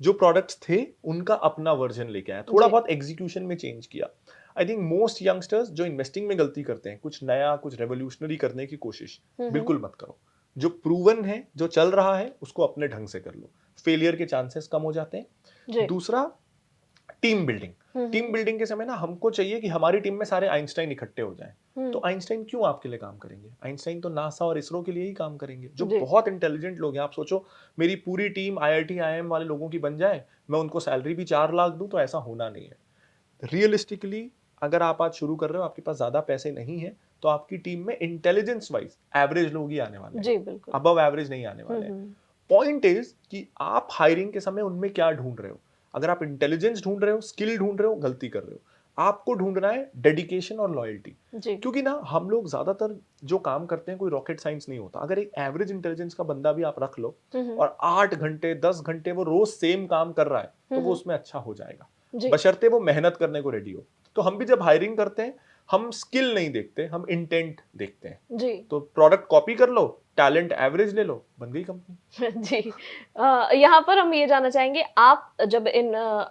जो प्रोडक्ट्स थे उनका अपना वर्जन लेके आया, थोड़ा जी, बहुत एग्जीक्यूशन में चेंज किया। आई थिंक मोस्ट यंगस्टर्स जो इन्वेस्टिंग में गलती करते हैं, कुछ नया, कुछ रेवोल्यूशनरी करने की कोशिश हुँ, हुँ, बिल्कुल मत करो। जो प्रूवन है, जो चल रहा है, उसको अपने ढंग से कर लो। फेलियर के चांसेस कम हो जाते हैं। जी, दूसरा, टीम बिल्डिंग। हुँ, टीम हुँ, बिल्डिंग के समय ना हमको चाहिए कि हमारी टीम में सारे आइंस्टाइन इकट्ठे हो जाएं। तो हुँ, आइंस्टाइन क्यों आपके लिए काम करेंगे? आइंस्टाइन तो नासा और इसरो के लिए ही काम करेंगे, जो जी, बहुत इंटेलिजेंट लोग हैं। आप सोचो, मेरी पूरी टीम आईआईटी आईआईएम वाले लोगों की बन जाए, मैं उनको सैलरी भी 4 लाख दूं, तो ऐसा होना नहीं है। रियलिस्टिकली, अगर आप आज शुरू कर रहे हो, आपके पास ज्यादा पैसे नहीं है, तो आपकी टीम में इंटेलिजेंस वाइज एवरेज लोग ही आने वाले हैं, जी, बिल्कुल, अबव एवरेज नहीं आने हुँ, वाले हैं। हुँ, पॉइंट इज कि आप हायरिंग के समय उनमें क्या ढूंढ रहे हो। अगर आप इंटेलिजेंस ढूंढ रहे हो, स्किल ढूंढ रहे हो, गलती कर रहे हो। आपको ढूंढना है डेडिकेशन और लॉयल्टी। जी, क्योंकि ना हम लोग ज्यादातर जो काम करते हैं, कोई रॉकेट साइंस नहीं होता। अगर एक एवरेज इंटेलिजेंस का बंदा भी आप रख लो हुँ, हुँ, और 8 घंटे 10 घंटे वो रोज सेम काम कर रहा है, हुँ, तो वो हुँ, उसमें अच्छा हो जाएगा, जी, बशर्ते वो मेहनत करने को रेडी हो। तो हम भी जब हायरिंग करते हैं, हम स्किल नहीं देखते, हम इंटेंट देखते हैं। जी। तो प्रोडक्ट कॉपी कर लो, टैलेंट एवरेज ले लो, बन गई कंपनी। जी। यहाँ पर हम ये जानना चाहेंगे, आप जब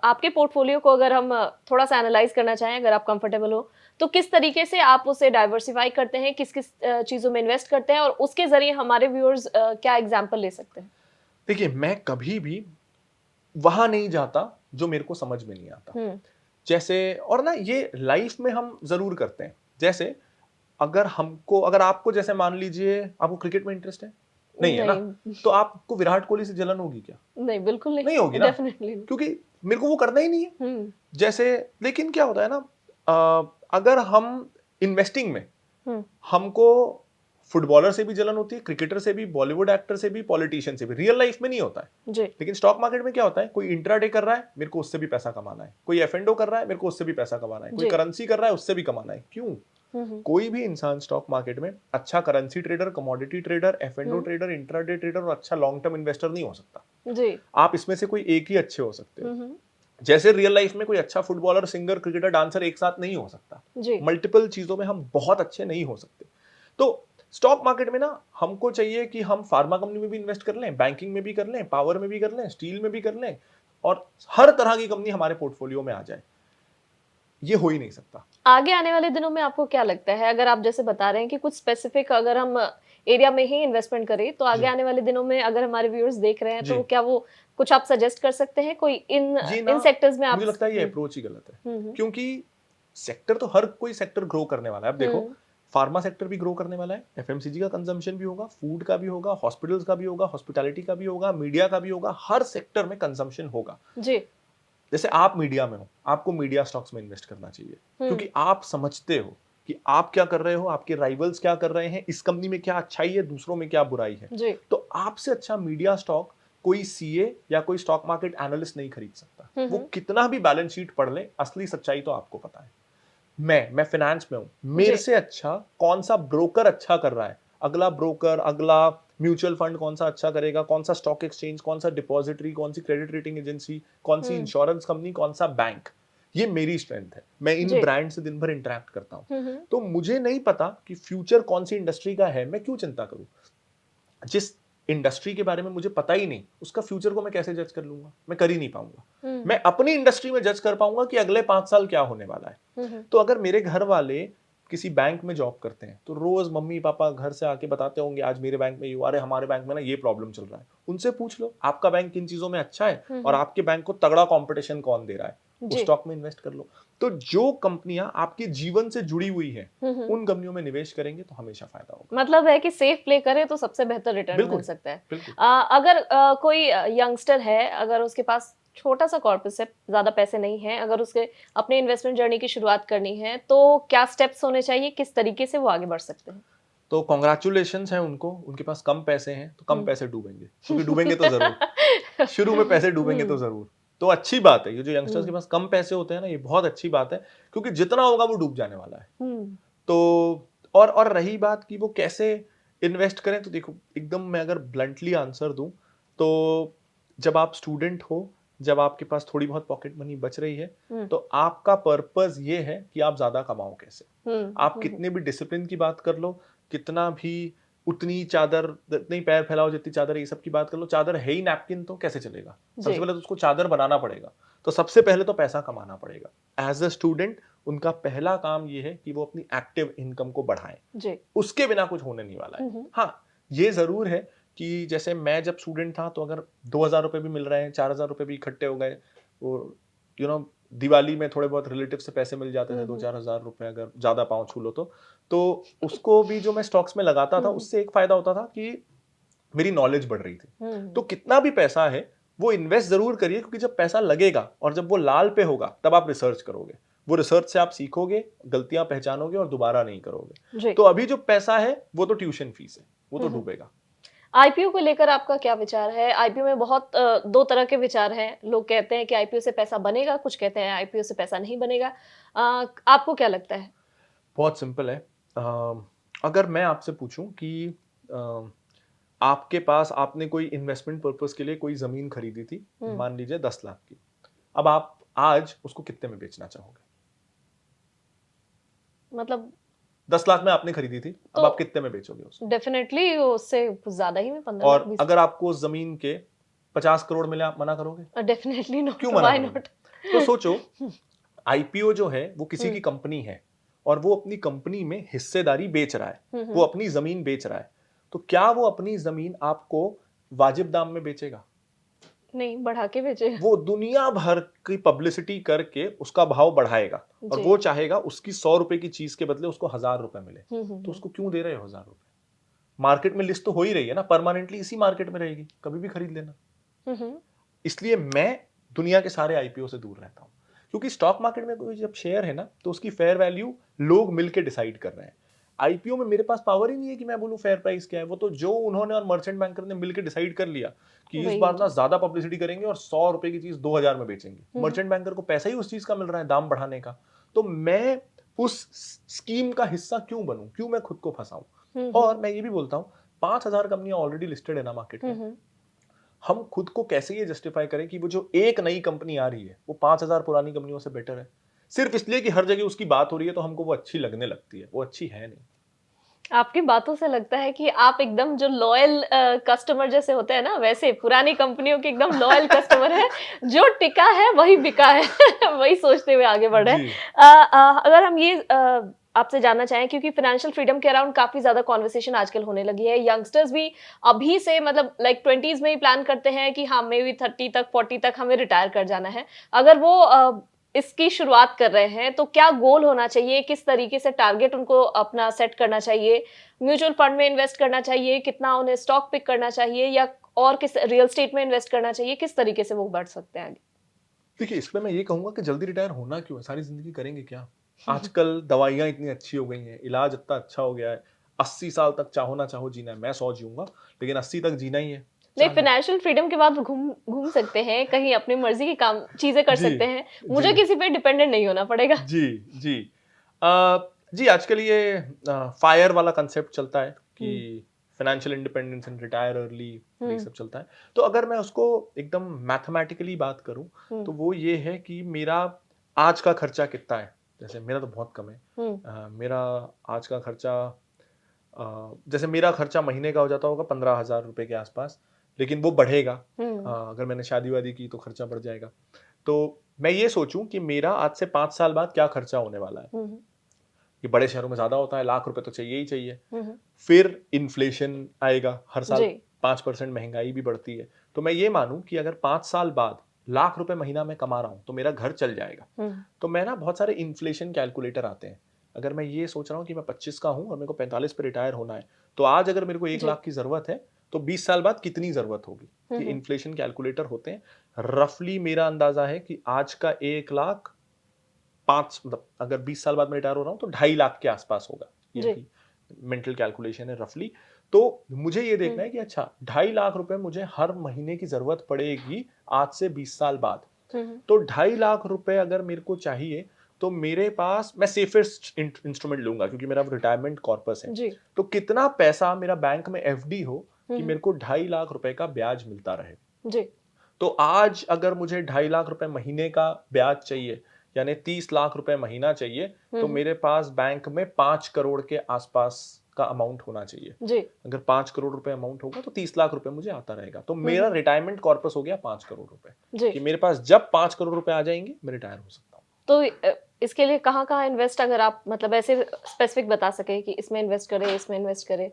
आपके पोर्टफोलियो को अगर हम थोड़ा-सा एनालाइज़ करना चाहें, अगर आप कंफर्टेबल हो, तो किस तरीके से आप उसे डाइवर्सिफ़ाई करते हैं? किस-किस चीज़ों में इन्वेस्ट करते हैं, और उसके ज़रिए हमारे व्यूअर्स क्या एग्ज़ाम्पल ले सकते हैं? देखिए, मैं कभी भी वहां नहीं जाता जो मेरे को समझ में नहीं आता। हुँ। जैसे, और ना ये लाइफ में हम जरूर करते हैं। जैसे, अगर आपको, जैसे मान लीजिए आपको क्रिकेट में इंटरेस्ट है, नहीं है ना, नहीं, तो आपको विराट कोहली से जलन होगी क्या? नहीं, बिल्कुल नहीं होगी नहीं, ना, डेफ़िनिटली नहीं। क्योंकि मेरे को वो करना ही नहीं है। हुँ, जैसे, लेकिन क्या होता है ना, अगर हम इन्वेस्टिंग में, हुँ, हमको फुटबॉलर से भी जलन होती है, क्रिकेटर से भी, बॉलीवुड एक्टर से भी, पॉलिटिशियन से भी। रियल लाइफ में नहीं होता है। जी। लेकिन स्टॉक मार्केट में क्या होता है, कोई इंट्राडे कर रहा है, मेरे को उससे भी पैसा कमाना है। कोई एफ कर रहा है, मेरे को उससे भी पैसा कमाना है। कोई जी। करेंसी कर रहा है, उससे भी कमाना है। क्यों? हुँ, हुँ, कोई भी इंसान स्टॉक मार्केट में अच्छा currency trader, commodity trader, F हुँ, ट्रेडर, इंट्राडे ट्रेडर और अच्छा लॉन्ग टर्म इन्वेस्टर नहीं हो सकता। जी। आप इसमें से कोई एक ही अच्छे हो सकते हो। हुँ, हुँ, जैसे रियल लाइफ में कोई अच्छा फुटबॉलर, सिंगर, क्रिकेटर, डांसर एक साथ नहीं हो सकता, जी। मल्टीपल चीजों में हम बहुत अच्छे नहीं हो सकते। तो स्टॉक मार्केट में ना हमको चाहिए कि हम फार्मा कंपनी में भी इन्वेस्ट कर लें, बैंकिंग में भी कर लें, पावर में भी कर लें, स्टील में भी कर लें, और हर तरह की कंपनी हमारे पोर्टफोलियो में आ जाए। ये हो ही नहीं सकता। आगे आने वाले दिनों में आपको क्या लगता है, अगर आप जैसे बता रहे हैं कि कुछ स्पेसिफिक अगर हम एरिया में ही इन्वेस्टमेंट करें, तो आगे जी आने वाले दिनों में अगर हमारे व्यूअर्स देख रहे हैं जी तो क्या वो कुछ आप सजेस्ट कर सकते हैं कोई इन ये ना, इन सेक्टर्स में आप? मुझे लगता है ये अप्रोच ही गलत है, हम्म। क्योंकि सेक्टर तो हर कोई सेक्टर ग्रो करने वाला है। अब देखो, हम्म। फार्मा सेक्टर भी ग्रो करने वाला है, एफएमसीजी का कंजम्पशन भी होगा, फूड का भी होगा, हॉस्पिटल्स का भी होगा, हॉस्पिटैलिटी का भी होगा, मीडिया का भी होगा, हर सेक्टर में कंजम्पशन होगा। जी। जैसे आप मीडिया में हो, आपको मीडिया स्टॉक्स में इन्वेस्ट करना चाहिए, क्योंकि आप समझते हो कि आप क्या कर रहे हो, आपके राइवल्स क्या कर रहे हैं, इस कंपनी में क्या अच्छाई है, दूसरों में क्या बुराई है। जी। तो आपसे अच्छा मीडिया स्टॉक कोई सीए या कोई स्टॉक मार्केट एनालिस्ट नहीं खरीद सकता। वो कितना भी बैलेंस शीट पढ़ ले, असली सच्चाई तो आपको पता है। मैं फाइनेंस में हूं, मेरे जी। से अच्छा कौन सा ब्रोकर अच्छा कर रहा है, अगला ब्रोकर, अगला म्यूचुअल फंड कौन सा अच्छा करेगा, कौन सा स्टॉक एक्सचेंज, कौन सा डिपॉजिटरी, कौन सी क्रेडिट रेटिंग एजेंसी, कौन सी इंश्योरेंस कंपनी, कौन सा बैंक, ये मेरी स्ट्रेंथ है। मैं इन जी। ब्रांड से दिन भर इंटरेक्ट करता हूं। तो मुझे नहीं पता कि फ्यूचर कौन सी इंडस्ट्री का है, मैं क्यों चिंता करूं। जिस इंडस्ट्री के बारे में मुझे पता ही नहीं, उसका फ्यूचर को मैं कैसे जज कर लूंगा, मैं कर ही नहीं पाऊंगा। मैं अपनी इंडस्ट्री में जज कर पाऊंगा कि अगले 5 साल क्या होने वाला है। तो अगर मेरे घर वाले किसी बैंक में जॉब करते हैं, तो रोज मम्मी पापा घर से आके बताते होंगे, आज मेरे बैंक में अरे हमारे बैंक में ना ये प्रॉब्लम चल रहा है। उनसे पूछ लो आपका बैंक किन चीजों में अच्छा है और आपके बैंक को तगड़ा कंपटीशन कौन दे रहा है, उस स्टॉक में इन्वेस्ट कर लो। तो जो कंपनियां आपके जीवन से जुड़ी हुई है, उन कंपनियों में निवेश करेंगे तो हमेशा फायदा होगा। मतलब है कि सेफ प्ले करें तो सबसे बेहतर रिटर्न मिल बिल्कुल सकता है। बिल्कुल। अगर कोई यंगस्टर है, अगर उसके पास छोटा सा कॉर्पस है, ज्यादा पैसे नहीं है, अगर उसके अपने इन्वेस्टमेंट जर्नी की शुरुआत करनी है, तो क्या स्टेप्स होने चाहिए, किस तरीके से वो आगे बढ़ सकते हैं? तो कॉन्ग्रेचुलेशंस हैं उनको, उनके पास कम पैसे हैं तो कम पैसे डूबेंगे, क्योंकि डूबेंगे तो जरूर, शुरू में पैसे डूबेंगे तो जरूर। तो अच्छी बात है, ये जो यंगस्टर्स के पास कम पैसे होते हैं ना, ये बहुत अच्छी बात है, क्योंकि जितना होगा वो डूब जाने वाला है। तो और रही बात कि वो कैसे इन्वेस्ट करें, तो देखो एकदम मैं अगर ब्लंटली आंसर दूं, तो जब आप स्टूडेंट हो, जब आपके पास थोड़ी बहुत पॉकेट मनी बच रही है, तो आपका पर्पस ये है कि आप ज्यादा कमाओ कैसे। आप कितने भी डिसिप्लिन की बात कर लो, कितना भी उतनी चादर, इतनी पैर फैलाओ जितनी चादर, ये सब की बात कर लो, चादर है ही नैपकिन तो कैसे चलेगा। सबसे पहले तो उसको चादर बनाना पड़ेगा, तो सबसे पहले तो पैसा कमाना पड़ेगा। एज अ स्टूडेंट उनका पहला काम ये है कि वो अपनी एक्टिव इनकम को बढ़ाएं, उसके बिना कुछ होने नहीं वाला है। हाँ, ये जरूर है कि जैसे मैं जब स्टूडेंट था, तो अगर 2,000 रुपए भी मिल रहे हैं, 4,000 रुपए भी इकट्ठे हो गए, और दिवाली में थोड़े बहुत रिलेटिव से पैसे मिल जाते थे, 2-4 हजार रुपए अगर ज्यादा पाँव छू लो तो उसको भी जो मैं स्टॉक्स में लगाता था, उससे एक फायदा होता था कि मेरी नॉलेज बढ़ रही थी। तो कितना भी पैसा है वो इन्वेस्ट जरूर करिए, क्योंकि जब पैसा लगेगा और जब वो लाल पे होगा, तब आप रिसर्च करोगे, वो रिसर्च से आप सीखोगे, गलतियां पहचानोगे और दोबारा नहीं करोगे। तो अभी जो पैसा है वो तो ट्यूशन फीस है, वो तो डूबेगा। आईपीओ को लेकर आपका क्या विचार है? आईपीओ में बहुत दो तरह के विचार हैं। लोग कहते हैं कि आईपीओ से पैसा बनेगा, कुछ कहते हैं आईपीओ से पैसा नहीं बनेगा। आपको क्या लगता है? बहुत सिंपल है। अगर मैं आपसे पूछूं कि आपके पास, आपने कोई इन्वेस्टमेंट पर्पस के लिए कोई जमीन खरीदी थी, मान लीजिए 10 लाख की, अब आप आज उसको कितने में बेचना चाहोगे? मतलब 10 लाख में आपने खरीदी थी, तो अब आप कितने में बेचोगे उसको? डेफिनेटली उससे ज्यादा ही में 15 लाख और 20। अगर आपको उस जमीन के 50 करोड़ मिले, आप मना करोगे? डेफिनेटली नॉट, क्यों मना व्हाई करोगे? नॉट? तो सोचो, आईपीओ जो है वो किसी की कंपनी है, और वो अपनी कंपनी में हिस्सेदारी बेच रहा है, वो अपनी जमीन बेच रहा है, तो क्या वो अपनी जमीन आपको वाजिब दाम में बेचेगा? नहीं, बढ़ा के बेचे। वो दुनिया भर की पब्लिसिटी करके उसका भाव बढ़ाएगा, और वो चाहेगा उसकी 100 रुपए की चीज के बदले उसको 1,000 रुपए मिले। तो उसको क्यों दे रहे हो 1,000 रुपए? मार्केट में लिस्ट तो हो ही रही है ना, परमानेंटली इसी मार्केट में रहेगी, कभी भी खरीद लेना। इसलिए मैं दुनिया के सारे आईपीओ से दूर रहता हूं, क्योंकि स्टॉक मार्केट में कोई जब शेयर है ना, तो उसकी फेयर वैल्यू लोग मिलकर डिसाइड कर रहे हैं। आईपीओ में मेरे पास पावर ही नहीं है कि मैं बोलूं फेयर प्राइस क्या है, वो तो जो उन्होंने और मर्चेंट बैंकर ने मिलकर डिसाइड कर लिया कि इस बार ना ज्यादा पब्लिसिटी करेंगे और 100 रुपए की चीज 2,000 में बेचेंगे। मर्चेंट बैंकर को पैसा ही उस चीज का मिल रहा है, दाम बढ़ाने का। तो मैं उस स्कीम का हिस्सा क्यों बनूं, क्यों मैं खुद को फंसाऊं? और मैं ये भी बोलता हूं, 5,000 कंपनियां ऑलरेडी लिस्टेड है ना मार्केट में, हम खुद को कैसे ये जस्टिफाई करें कि वो जो एक नई कंपनी आ रही है वो 5,000 पुरानी कंपनियों से बेटर है, सिर्फ इसलिए कि हर जगह उसकी बात हो रही है तो हमको वो अच्छी लगने लगती है। वो अच्छी है नहीं। आपकी बातों से लगता है कि आप एकदम जो लॉयल कस्टमर जैसे होते हैं ना, वैसे पुरानी कंपनियों के एकदम लॉयल कस्टमर है। जो टिका है वही बिका है। वही सोचते हुए आगे बढ़ रहे जी। हैं। अगर हम ये आपसे जानना चाहें, क्योंकि फाइनेंशियल फ्रीडम के अराउंड काफी ज्यादा कॉन्वर्सेशन आजकल होने लगी है। यंगस्टर्स भी अभी से मतलब लाइक 20s में ही प्लान करते हैं कि हाँ मे बी 30 तक 40 तक हमें रिटायर कर जाना है। अगर वो इसकी शुरुआत कर रहे हैं तो क्या गोल होना चाहिए, किस तरीके से टारगेट उनको अपना सेट करना चाहिए, म्यूचुअल फंड में इन्वेस्ट करना चाहिए, कितना उन्हें स्टॉक पिक करना चाहिए, या और किस रियल स्टेट में इन्वेस्ट करना चाहिए, किस तरीके से वो बढ़ सकते हैं आगे? देखिए, इसमें मैं ये कहूंगा कि जल्दी रिटायर होना क्यों है, सारी जिंदगी करेंगे क्या? आजकल दवाइयां इतनी अच्छी हो गई हैं, इलाज इतना अच्छा हो गया है। 80 साल तक चाहो ना चाहो जीना है। मैं 100 जीऊंगा, लेकिन 80 तक जीना ही है। नहीं, चाहे फाइनेंशियल फ्रीडम के बाद घूम घूम सकते हैं, कहीं अपनी मर्जी की काम चीजें कर जी, सकते हैं, जी, मुझे किसी पे डिपेंडेंट नहीं होना पड़ेगा। जी, जी। जी, आजकल ये फायर वाला कंसेप्ट चलता है कि financial independence and retire early, ये सब चलता है। तो अगर मैं उसको एकदम मैथमेटिकली बात करूं तो वो ये है कि मेरा आज का खर्चा कितना है। जैसे मेरा तो बहुत कम है। मेरा आज का खर्चा जैसे मेरा खर्चा महीने का हो जाता होगा 15,000 रुपए के आसपास, लेकिन वो बढ़ेगा। अगर मैंने शादी वादी की तो खर्चा बढ़ जाएगा। तो मैं ये सोचूं कि मेरा आज से 5 साल बाद क्या खर्चा होने वाला है। ये बड़े शहरों में ज्यादा होता है, लाख रुपए तो चाहिए ही चाहिए। फिर इन्फ्लेशन आएगा, हर साल जी। 5% महंगाई भी बढ़ती है। तो मैं ये मानूं कि अगर 5 साल बाद लाख रुपए महीना में कमा रहा हूं तो मेरा घर चल जाएगा। तो मैं ना बहुत सारे इन्फ्लेशन कैलकुलेटर आते हैं। अगर मैं ये सोच रहा हूँ कि मैं 25 का हूँ और मेरे को 45 पे रिटायर होना है, तो आज अगर मेरे को 1 जी। लाख की जरूरत है तो 20 साल बाद कितनी जरूरत होगी। ये इन्फ्लेशन कैलकुलेटर होते हैं। रफली मेरा अंदाजा है कि आज का 1 लाख 5 मतलब अगर 20 साल बाद मैं रिटायर हो रहा हूँ तो 2.5 लाख के आसपास होगा। ये मेंटल कैलकुलेशन है रफली। तो मुझे ये देखना है कि अच्छा 2.5 लाख रुपए मुझे हर महीने की जरूरत पड़ेगी आज से 20 साल बाद। तो 2.5 लाख रुपए अगर मेरे को चाहिए तो मेरे पास, मैं सेफेस्ट इंस्ट्रूमेंट लूंगा क्योंकि मेरा रिटायरमेंट कॉर्पस है। जी। तो कितना पैसा मेरा बैंक में एफडी हो कि मेरे को 2.5 लाख रुपए का ब्याज मिलता रहे। जी। तो आज अगर मुझे 2.5 लाख रुपए महीने का ब्याज चाहिए, यानी 30 लाख रुपए महीना चाहिए, तो मेरे पास बैंक में 5 करोड़ के आसपास का अमाउंट होना चाहिए। जी। अगर 5 करोड़ रुपए अमाउंट होगा तो 30 लाख रुपए मुझे आता रहेगा। तो मेरा रिटायरमेंट कॉर्पस हो गया 5 करोड़ रुपए, कि मेरे पास जब 5 करोड़ रुपए आ जाएंगे मैं रिटायर हो सकता हूँ। तो इसके लिए कहाँ कहाँ इन्वेस्ट, अगर आप मतलब ऐसे स्पेसिफिक बता सके कि इसमें इन्वेस्ट करें, इसमें इन्वेस्ट करें,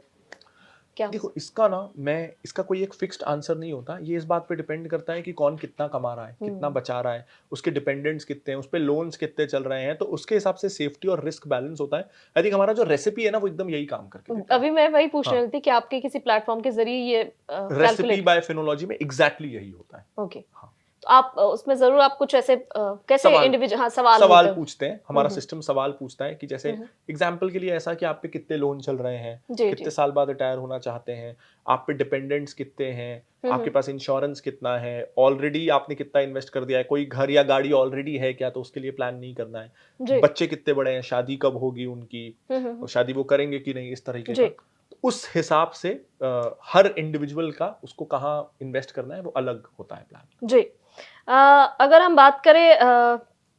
क्या? देखो, इसका कोई एक फिक्स्ड आंसर नहीं होता। ये इस बात पे डिपेंड करता है कि कौन कितना कमा रहा है, कितना बचा रहा है, उसके डिपेंडेंट्स कितने हैं, उस पे लोन्स कितने चल रहे हैं। तो उसके हिसाब से सेफ्टी और रिस्क बैलेंस होता है। आई थिंक हमारा जो रेसिपी है ना वो एकदम यही काम करके देता है। अभी मैं वही पूछ रही थी कि आपके किसी प्लेटफॉर्म के जरिए ये रेसिपी कैलकुलेट। बाय फिनोलॉजी में एग्जैक्टली यही होता है। ओके। हाँ। तो आप उसमें जरूर आप कुछ ऐसे कैसे इंडिविजुअल, हाँ, सवाल सवाल होते हैं। पूछते हैं। हमारा सिस्टम सवाल पूछता है कि जैसे एग्जाम्पल के लिए ऐसा कि आप पे कितने लोन चल रहे हैं, कितने साल बाद रिटायर होना चाहते हैं, आप पे डिपेंडेंट्स कितने हैं, आपके पास इंश्योरेंस कितना है, ऑलरेडी आपने कितना इन्वेस्ट कर दिया है, कोई घर या गाड़ी ऑलरेडी है क्या, तो उसके लिए प्लान नहीं करना है, बच्चे कितने बड़े हैं, शादी कब होगी उनकी, और शादी वो करेंगे कि नहीं, इस तरीके का। उस हिसाब से हर इंडिविजुअल का उसको कहाँ इन्वेस्ट करना है वो अलग होता है प्लान। जी। अगर हम बात करें,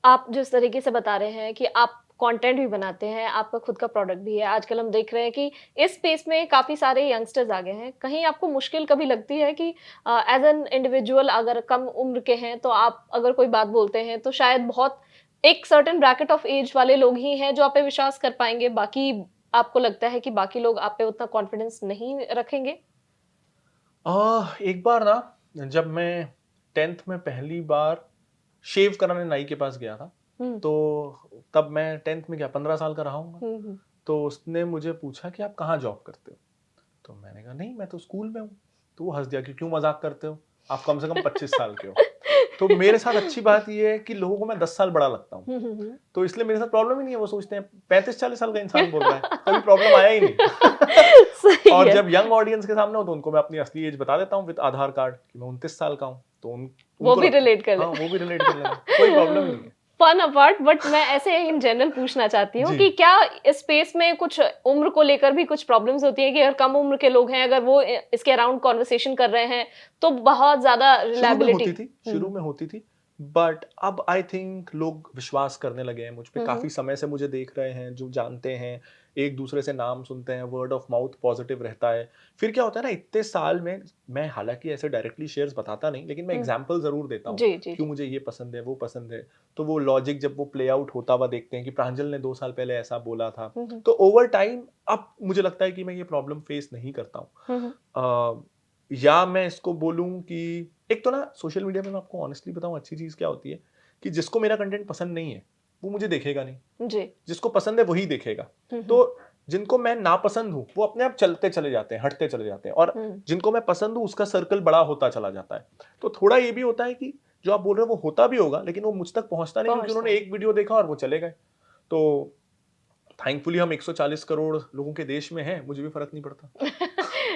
आप जिस तरीके से बता रहे हैं कि आप कंटेंट भी बनाते हैं, आपका खुद का प्रोडक्ट भी है, आजकल हम देख रहे हैं कि इस स्पेस में काफ़ी सारे यंगस्टर्स आ गए हैं। कहीं आपको मुश्किल कभी लगती है कि एज एन इंडिविजुअल अगर कम उम्र के हैं तो आप अगर कोई बात बोलते हैं तो शायद बहुत एक सर्टेन ब्रैकेट ऑफ एज वाले लोग ही हैं जो आप पे विश्वास कर पाएंगे, बाकी आपको लगता है कि बाकी लोग आप पे उतना कॉन्फिडेंस नहीं रखेंगे? एक बार ना जब मैं 10th में पहली बार शेव कराने नाई के पास गया था, तो तब मैं 10th में क्या 15 साल का रहा हूँ। तो उसने मुझे पूछा कि आप कहाँ जॉब करते हो, तो मैंने कहा नहीं मैं तो स्कूल में हूँ। तो वो हंस दिया कि क्यों मजाक करते हो, आप कम से कम 25 साल के हो। तो मेरे साथ अच्छी बात ये है कि लोगों को मैं 10 साल बड़ा लगता हूँ, तो इसलिए मेरे साथ प्रॉब्लम ही नहीं है। वो सोचते हैं 35-40 साल का इंसान बोल रहा है, कभी प्रॉब्लम आया ही नहीं। और जब यंग ऑडियंस के सामने हो तो उनको मैं अपनी असली एज बता देता हूँ विद आधार कार्ड कि मैं 29 साल का हूँ। तो वो भी रिलेट कर ले। हाँ, वो भी रिलेट कर लेंगे, कोई प्रॉब्लम नहीं है। फन अपार्ट, बट मैं ऐसे इन जनरल पूछना चाहती हूँ जी। कि क्या इस स्पेस में कुछ उम्र को लेकर भी कुछ प्रॉब्लम्स होती हैं कि अगर कम उम्र के लोग हैं, अगर वो इसके अराउंड कॉन्वर्सेशन कर रहे हैं तो बहुत ज्यादा रिलायबिलिटी। शुरू में होती थी, बट अब आई थिंक लोग विश्वास करने लगे हैं मुझ पे। काफी समय से मुझे देख रहे हैं, जो जानते हैं, एक दूसरे से नाम सुनते हैं, वर्ड ऑफ माउथ पॉजिटिव रहता है। फिर क्या होता है ना, इतने साल में मैं हालांकि ऐसे डायरेक्टली शेयर्स बताता नहीं, लेकिन मैं एग्जाम्पल जरूर देता हूँ, जी जी क्यों मुझे ये पसंद है, वो पसंद है। तो वो लॉजिक जब वो प्ले आउट होता हुआ देखते हैं कि प्रांजल ने 2 साल पहले ऐसा बोला था, तो ओवर टाइम अब मुझे लगता है कि मैं ये प्रॉब्लम फेस नहीं करता हूँ। या मैं इसको बोलूं कि एक तो ना सोशल मीडिया में मैं आपको ऑनेस्टली बताऊं, अच्छी चीज क्या होती है कि जिसको मेरा कंटेंट पसंद नहीं है वो मुझे देखेगा नहीं, जी। जिसको पसंद है वही देखेगा। तो जिनको मैं नापसंद हूँ वो अपने आप चलते चले जाते हैं, हटते चले जाते हैं, और जिनको मैं पसंद हूँ उसका सर्कल बड़ा होता चला जाता है। तो थोड़ा ये भी होता है कि जो आप बोल रहे हो वो होता भी होगा, लेकिन वो मुझ तक पहुंचता नहीं, क्योंकि उन्होंने एक वीडियो देखा और वो चले गए। तो थैंकफुली हम 140 करोड़ लोगों के देश में हैं, मुझे भी फर्क नहीं पड़ता।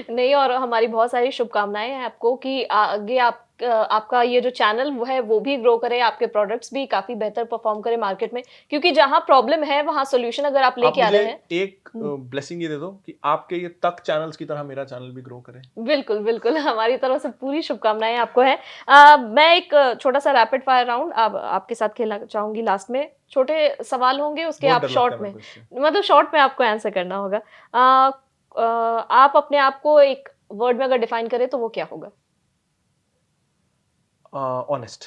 नहीं, और हमारी बहुत सारी शुभकामनाएं हैं आपको कि आगे आपका ये जो चैनल वो है वो भी ग्रो करे, आपके प्रोडक्ट्स भी काफी बेहतर परफॉर्म करे मार्केट में, क्योंकि जहां प्रॉब्लम है वहां सोल्यूशन अगर आप आप लेके आ मुझे रहे हैं। एक ब्लेसिंग ये दे दो कि आपके ये तक चैनल्स की तरह मेरा चैनल भी ग्रो करे। बिल्कुल बिल्कुल, हमारी तरफ से पूरी शुभकामनाएं आपको है। मैं एक छोटा सा रैपिड फायर राउंड आपके साथ खेलना चाहूंगी। लास्ट में छोटे सवाल होंगे, उसके बहुत आप डर लगता शॉर्ट है में, मेरे को इससे। मतलब शॉर्ट में आपको आंसर करना होगा। आप अपने आप को एक वर्ड में अगर डिफाइन करें तो वो क्या होगा? Honest.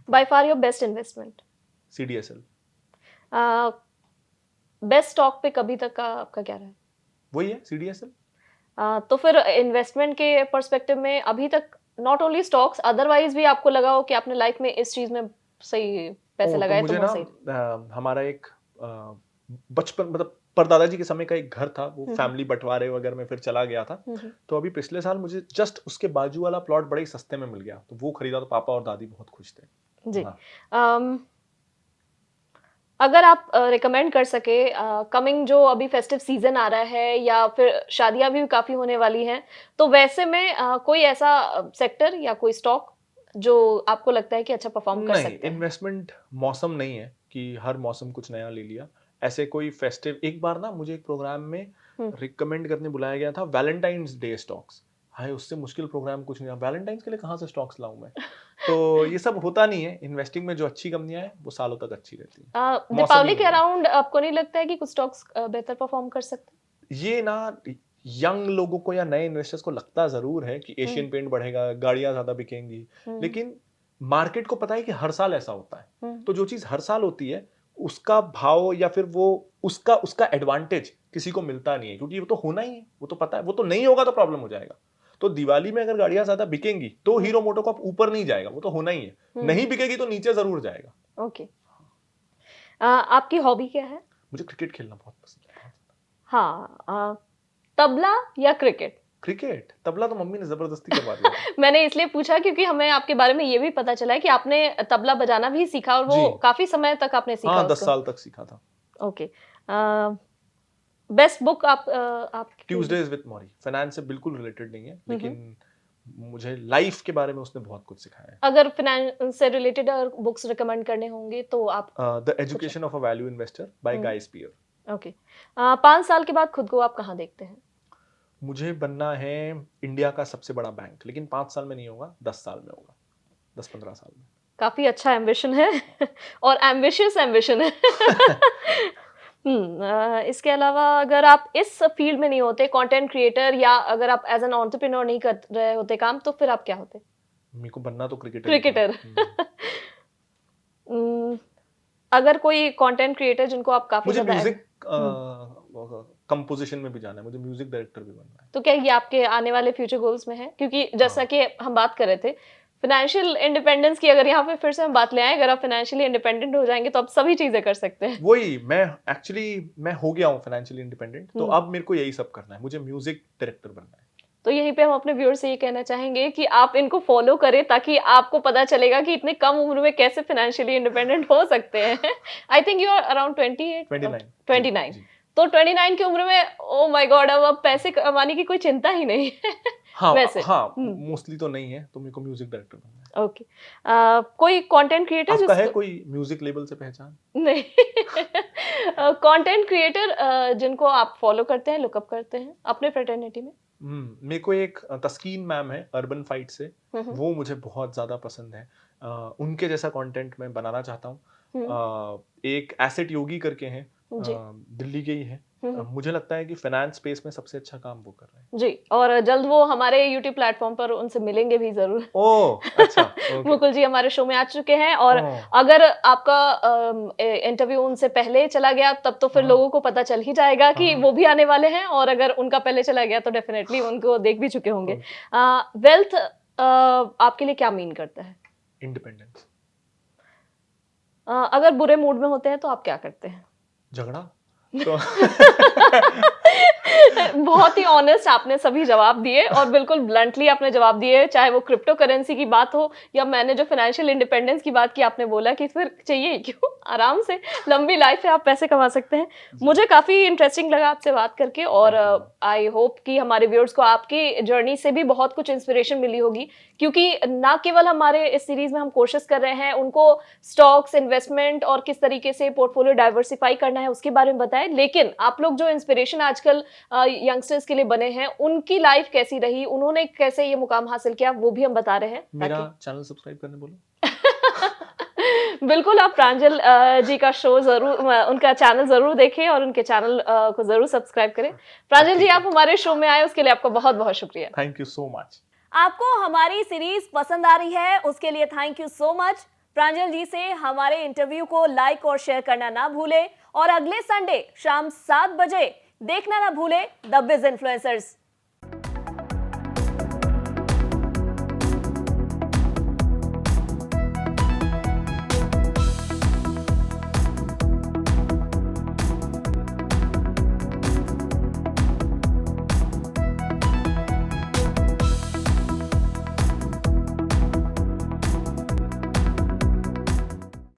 By far your best investment. CDSL। Best stock पे कभी तक का आपका क्या रहा है? वही है, CDSL। तो फिर इन्वेस्टमेंट के पर्सपेक्टिव में अभी तक नॉट ओनली स्टॉक्स, अदरवाइज भी आपको लगा हो कि आपने लाइफ में इस चीज में सही पैसे तो लगाए तो मुझे बहुत ना सही। हमारा एक बचपन, मतलब परदादा जी के समय का एक घर था, वो फैमिली बंटवारे वगैरह में फिर चला गया था। तो अभी पिछले साल मुझे जस्ट उसके बाजू वाला प्लॉट बड़े ही सस्ते में मिल गया, तो वो खरीदा, तो पापा और दादी बहुत खुश थे। जी। हाँ। अगर आप रिकमेंड कर सके, कमिंग जो अभी फेस्टिव सीजन आ रहा है या फिर शादियां भी काफी होने वाली हैं, तो वैसे में कोई ऐसा सेक्टर या कोई स्टॉक जो आपको लगता है कि अच्छा परफॉर्म कर नहीं, सकते हैं? इन्वेस्टमेंट मौसम नहीं है कि हर मौसम कुछ नया ले लिया। ऐसे कोई फेस्टिव, एक बार ना मुझे एक प्रोग्राम में रिकमेंड करने बुलाया गया था, वैलेंटाइंस डे स्टॉक्स। हाय, उससे मुश्किल प्रोग्राम कुछ नहीं है। वैलेंटाइंस के लिए कहाँ से स्टॉक्स लाऊं मैं? तो ये सब होता नहीं है। इन्वेस्टिंग में जो अच्छी कंपनियां हैं वो सालों तक अच्छी रहती हैं। मौसमी दीपावली के नहीं है अराउंड आपको नहीं लगता है कि कुछ स्टॉक्स बेहतर परफॉर्म कर सकते ये ना। यंग लोगों को या नए इन्वेस्टर्स को लगता जरूर है कि हैं? एशियन पेंट बढ़ेगा, गाड़ियां ज्यादा बिकेंगी, लेकिन मार्केट को पता है कि हर साल ऐसा होता है। तो जो चीज हर साल होती है उसका भाव या फिर वो उसका उसका एडवांटेज किसी को मिलता नहीं है, क्योंकि वो तो होना ही है, वो तो पता है। वो तो नहीं होगा तो प्रॉब्लम हो जाएगा। तो दिवाली में अगर गाड़ियां ज्यादा बिकेंगी तो हीरो मोटो कप ऊपर नहीं जाएगा, वो तो होना ही है। नहीं बिकेगी तो नीचे जरूर जाएगा। ओके। आपकी हॉबी क्या है? मुझे क्रिकेट खेलना बहुत पसंद है। हाँ, तबला या क्रिकेट? क्रिकेट। तबला तो मम्मी ने जबरदस्ती करवा दिया था। मैंने इसलिए पूछा क्योंकि हमें आपके बारे में ये भी पता चला है कि आपने तबला बजाना भी सीखा, और वो जी काफी समय तक आपने सीखा हाँ, 10 उसको। साल तक सीखा था। ओके। बेस्ट बुक आप ट्यूजडेज विद मौरी, फाइनेंस से बिल्कुल रिलेटेड नहीं है, लेकिन मुझे लाइफ के बारे में उसने बहुत कुछ सिखाया है। अगर फाइनेंस से रिलेटेड अगर बुक्स रिकमेंड करने होंगे तो आप? The education of a value investor by Guy Spier. Okay. 5 साल के बाद खुद को आप कहाँ देखते हैं? मुझे बनना है इंडिया का सबसे बड़ा बैंक, लेकिन 5 साल में नहीं होगा, 10 साल में होगा, 10-15 साल में। काफी अच्छा एम्बिशन है और एम्बिशियस एम्बिशन है। इसके अलावा अगर आप इस फील्ड में नहीं होते, कंटेंट क्रिएटर, या अगर आप एज एन एंटरप्रेन्योर नहीं कर रहे होते काम, तो फिर आप क्या होते? मेरे को बनना तो क्रिकेटर। क्रिकेटर। अगर कोई कंटेंट क्रिएटर जिनको आप काफी मुझे ज्यादा म्यूजिक कंपोजिशन में भी जाना है, मुझे म्यूजिक डायरेक्टर भी बनना है। तो क्या ये आपके आने वाले फ्यूचर गोल्स में है? क्योंकि जैसा कि हम बात कर रहे थे फाइनेंशियल इंडिपेंडेंस की, अगर यहाँ पे फिर से हम बात ले आए, अगर आप फाइनेंशियली इंडिपेंडेंट हो जाएंगे तो आप सभी चीजें कर सकते हैं। वही मैं हो गया हूँ फाइनेंशियली इंडिपेंडेंट, तो अब मेरे को यही सब करना है, मुझे म्यूजिक डायरेक्टर बनना है। तो यहीं पे हम अपने व्यूअर्स से ये कहना चाहेंगे कि आप इनको फॉलो करें, ताकि आपको पता चलेगा कि इतने कम उम्र में कैसे फाइनेंशियली इंडिपेंडेंट हो सकते हैं। I think you are around 29। तो 29 की उम्र में ओ माय गॉड, अब पैसे कमाने की कोई चिंता ही नहीं है। हाँ वैसे हाँ, मोस्टली तो नहीं है, तो मेरे को म्यूजिक डायरेक्टर बनना है। ओके। कोई कंटेंट क्रिएटर आपका है जिसको कोई म्यूजिक लेबल से पहचान? नहीं कंटेंट क्रिएटर जिनको आप फॉलो करते हैं, लुकअप करते हैं अपने फ्रेटर्निटी में? मेरे को एक तस्कीन मैम है अर्बन फाइट से, हम्म वो मुझे बहुत ज़्यादा पसंद है। उनके जैसा कंटेंट मैं बनाना चाहता हूँ। हम्म, एक एसेट योगी करके हैं, जी। दिल्ली के ही हैं। हम्म, मुझे लगता है कि फाइनेंस स्पेस में सबसे अच्छा काम वो कर रहे हैं। जी, और जल्द वो हमारे यूट्यूब प्लेटफॉर्म पर उनसे मिलेंगे भी जरूर। ओह अच्छा, ओके। मुकुल जी हमारे शो में आ चुके हैं, और ओह, अगर आपका इंटरव्यू उनसे पहले चला गया तब तो फिर हाँ, लोगों को पता चल ही जाएगा कि हाँ, वो भी आने वाले हैं, और अगर उनका पहले चला गया तो डेफिनेटली उनको देख भी चुके होंगे। ओके। वेल्थ आपके लिए क्या मीन करता है? इंडिपेंडेंस। अगर बुरे मूड में होते हैं तो आप क्या करते हैं? झगड़ा तो बहुत ही ऑनेस्ट आपने सभी जवाब दिए, और बिल्कुल ब्लंटली आपने जवाब दिए, चाहे वो क्रिप्टो करेंसी की बात हो या मैंने जो फाइनेंशियल इंडिपेंडेंस की बात की, आपने बोला कि फिर चाहिए ही क्यों, आराम से लंबी लाइफ है, आप पैसे कमा सकते हैं। जी, मुझे काफी इंटरेस्टिंग लगा आपसे बात करके, और thank you ma'am. I hope कि हमारे व्यूअर्स को आपकी जर्नी से भी बहुत कुछ इंस्पिरेशन मिली होगी, क्योंकि ना केवल हमारे इस सीरीज में हम कोशिश कर रहे हैं उनको स्टॉक्स, इन्वेस्टमेंट और किस तरीके से पोर्टफोलियो डाइवर्सिफाई करना है उसके बारे में बताएं, लेकिन आप लोग जो इंस्पिरेशन आजकल यंगस्टर्स के लिए बने हैं, उनकी लाइफ कैसी रही, उन्होंने कैसे ये मुकाम हासिल किया, वो भी हम बता रहे हैं मेरा ताकि चैनल सब्सक्राइब करने बोलो। बिल्कुल आप प्रांजल जी का शो जरूर, उनका चैनल जरूर देखें और उनके चैनल को जरूर सब्सक्राइब करें। प्रांजल जी ठीक है, आप हमारे शो में आए उसके लिए आपका बहुत बहुत शुक्रिया। Thank you so much. आपको हमारी सीरीज पसंद आ रही है, उसके लिए थैंक यू सो मच। प्रांजल जी से हमारे इंटरव्यू को लाइक और शेयर करना ना भूलें, और अगले संडे शाम 7 बजे देखना ना भूलें द बिज इन्फ्लुएंसर्स।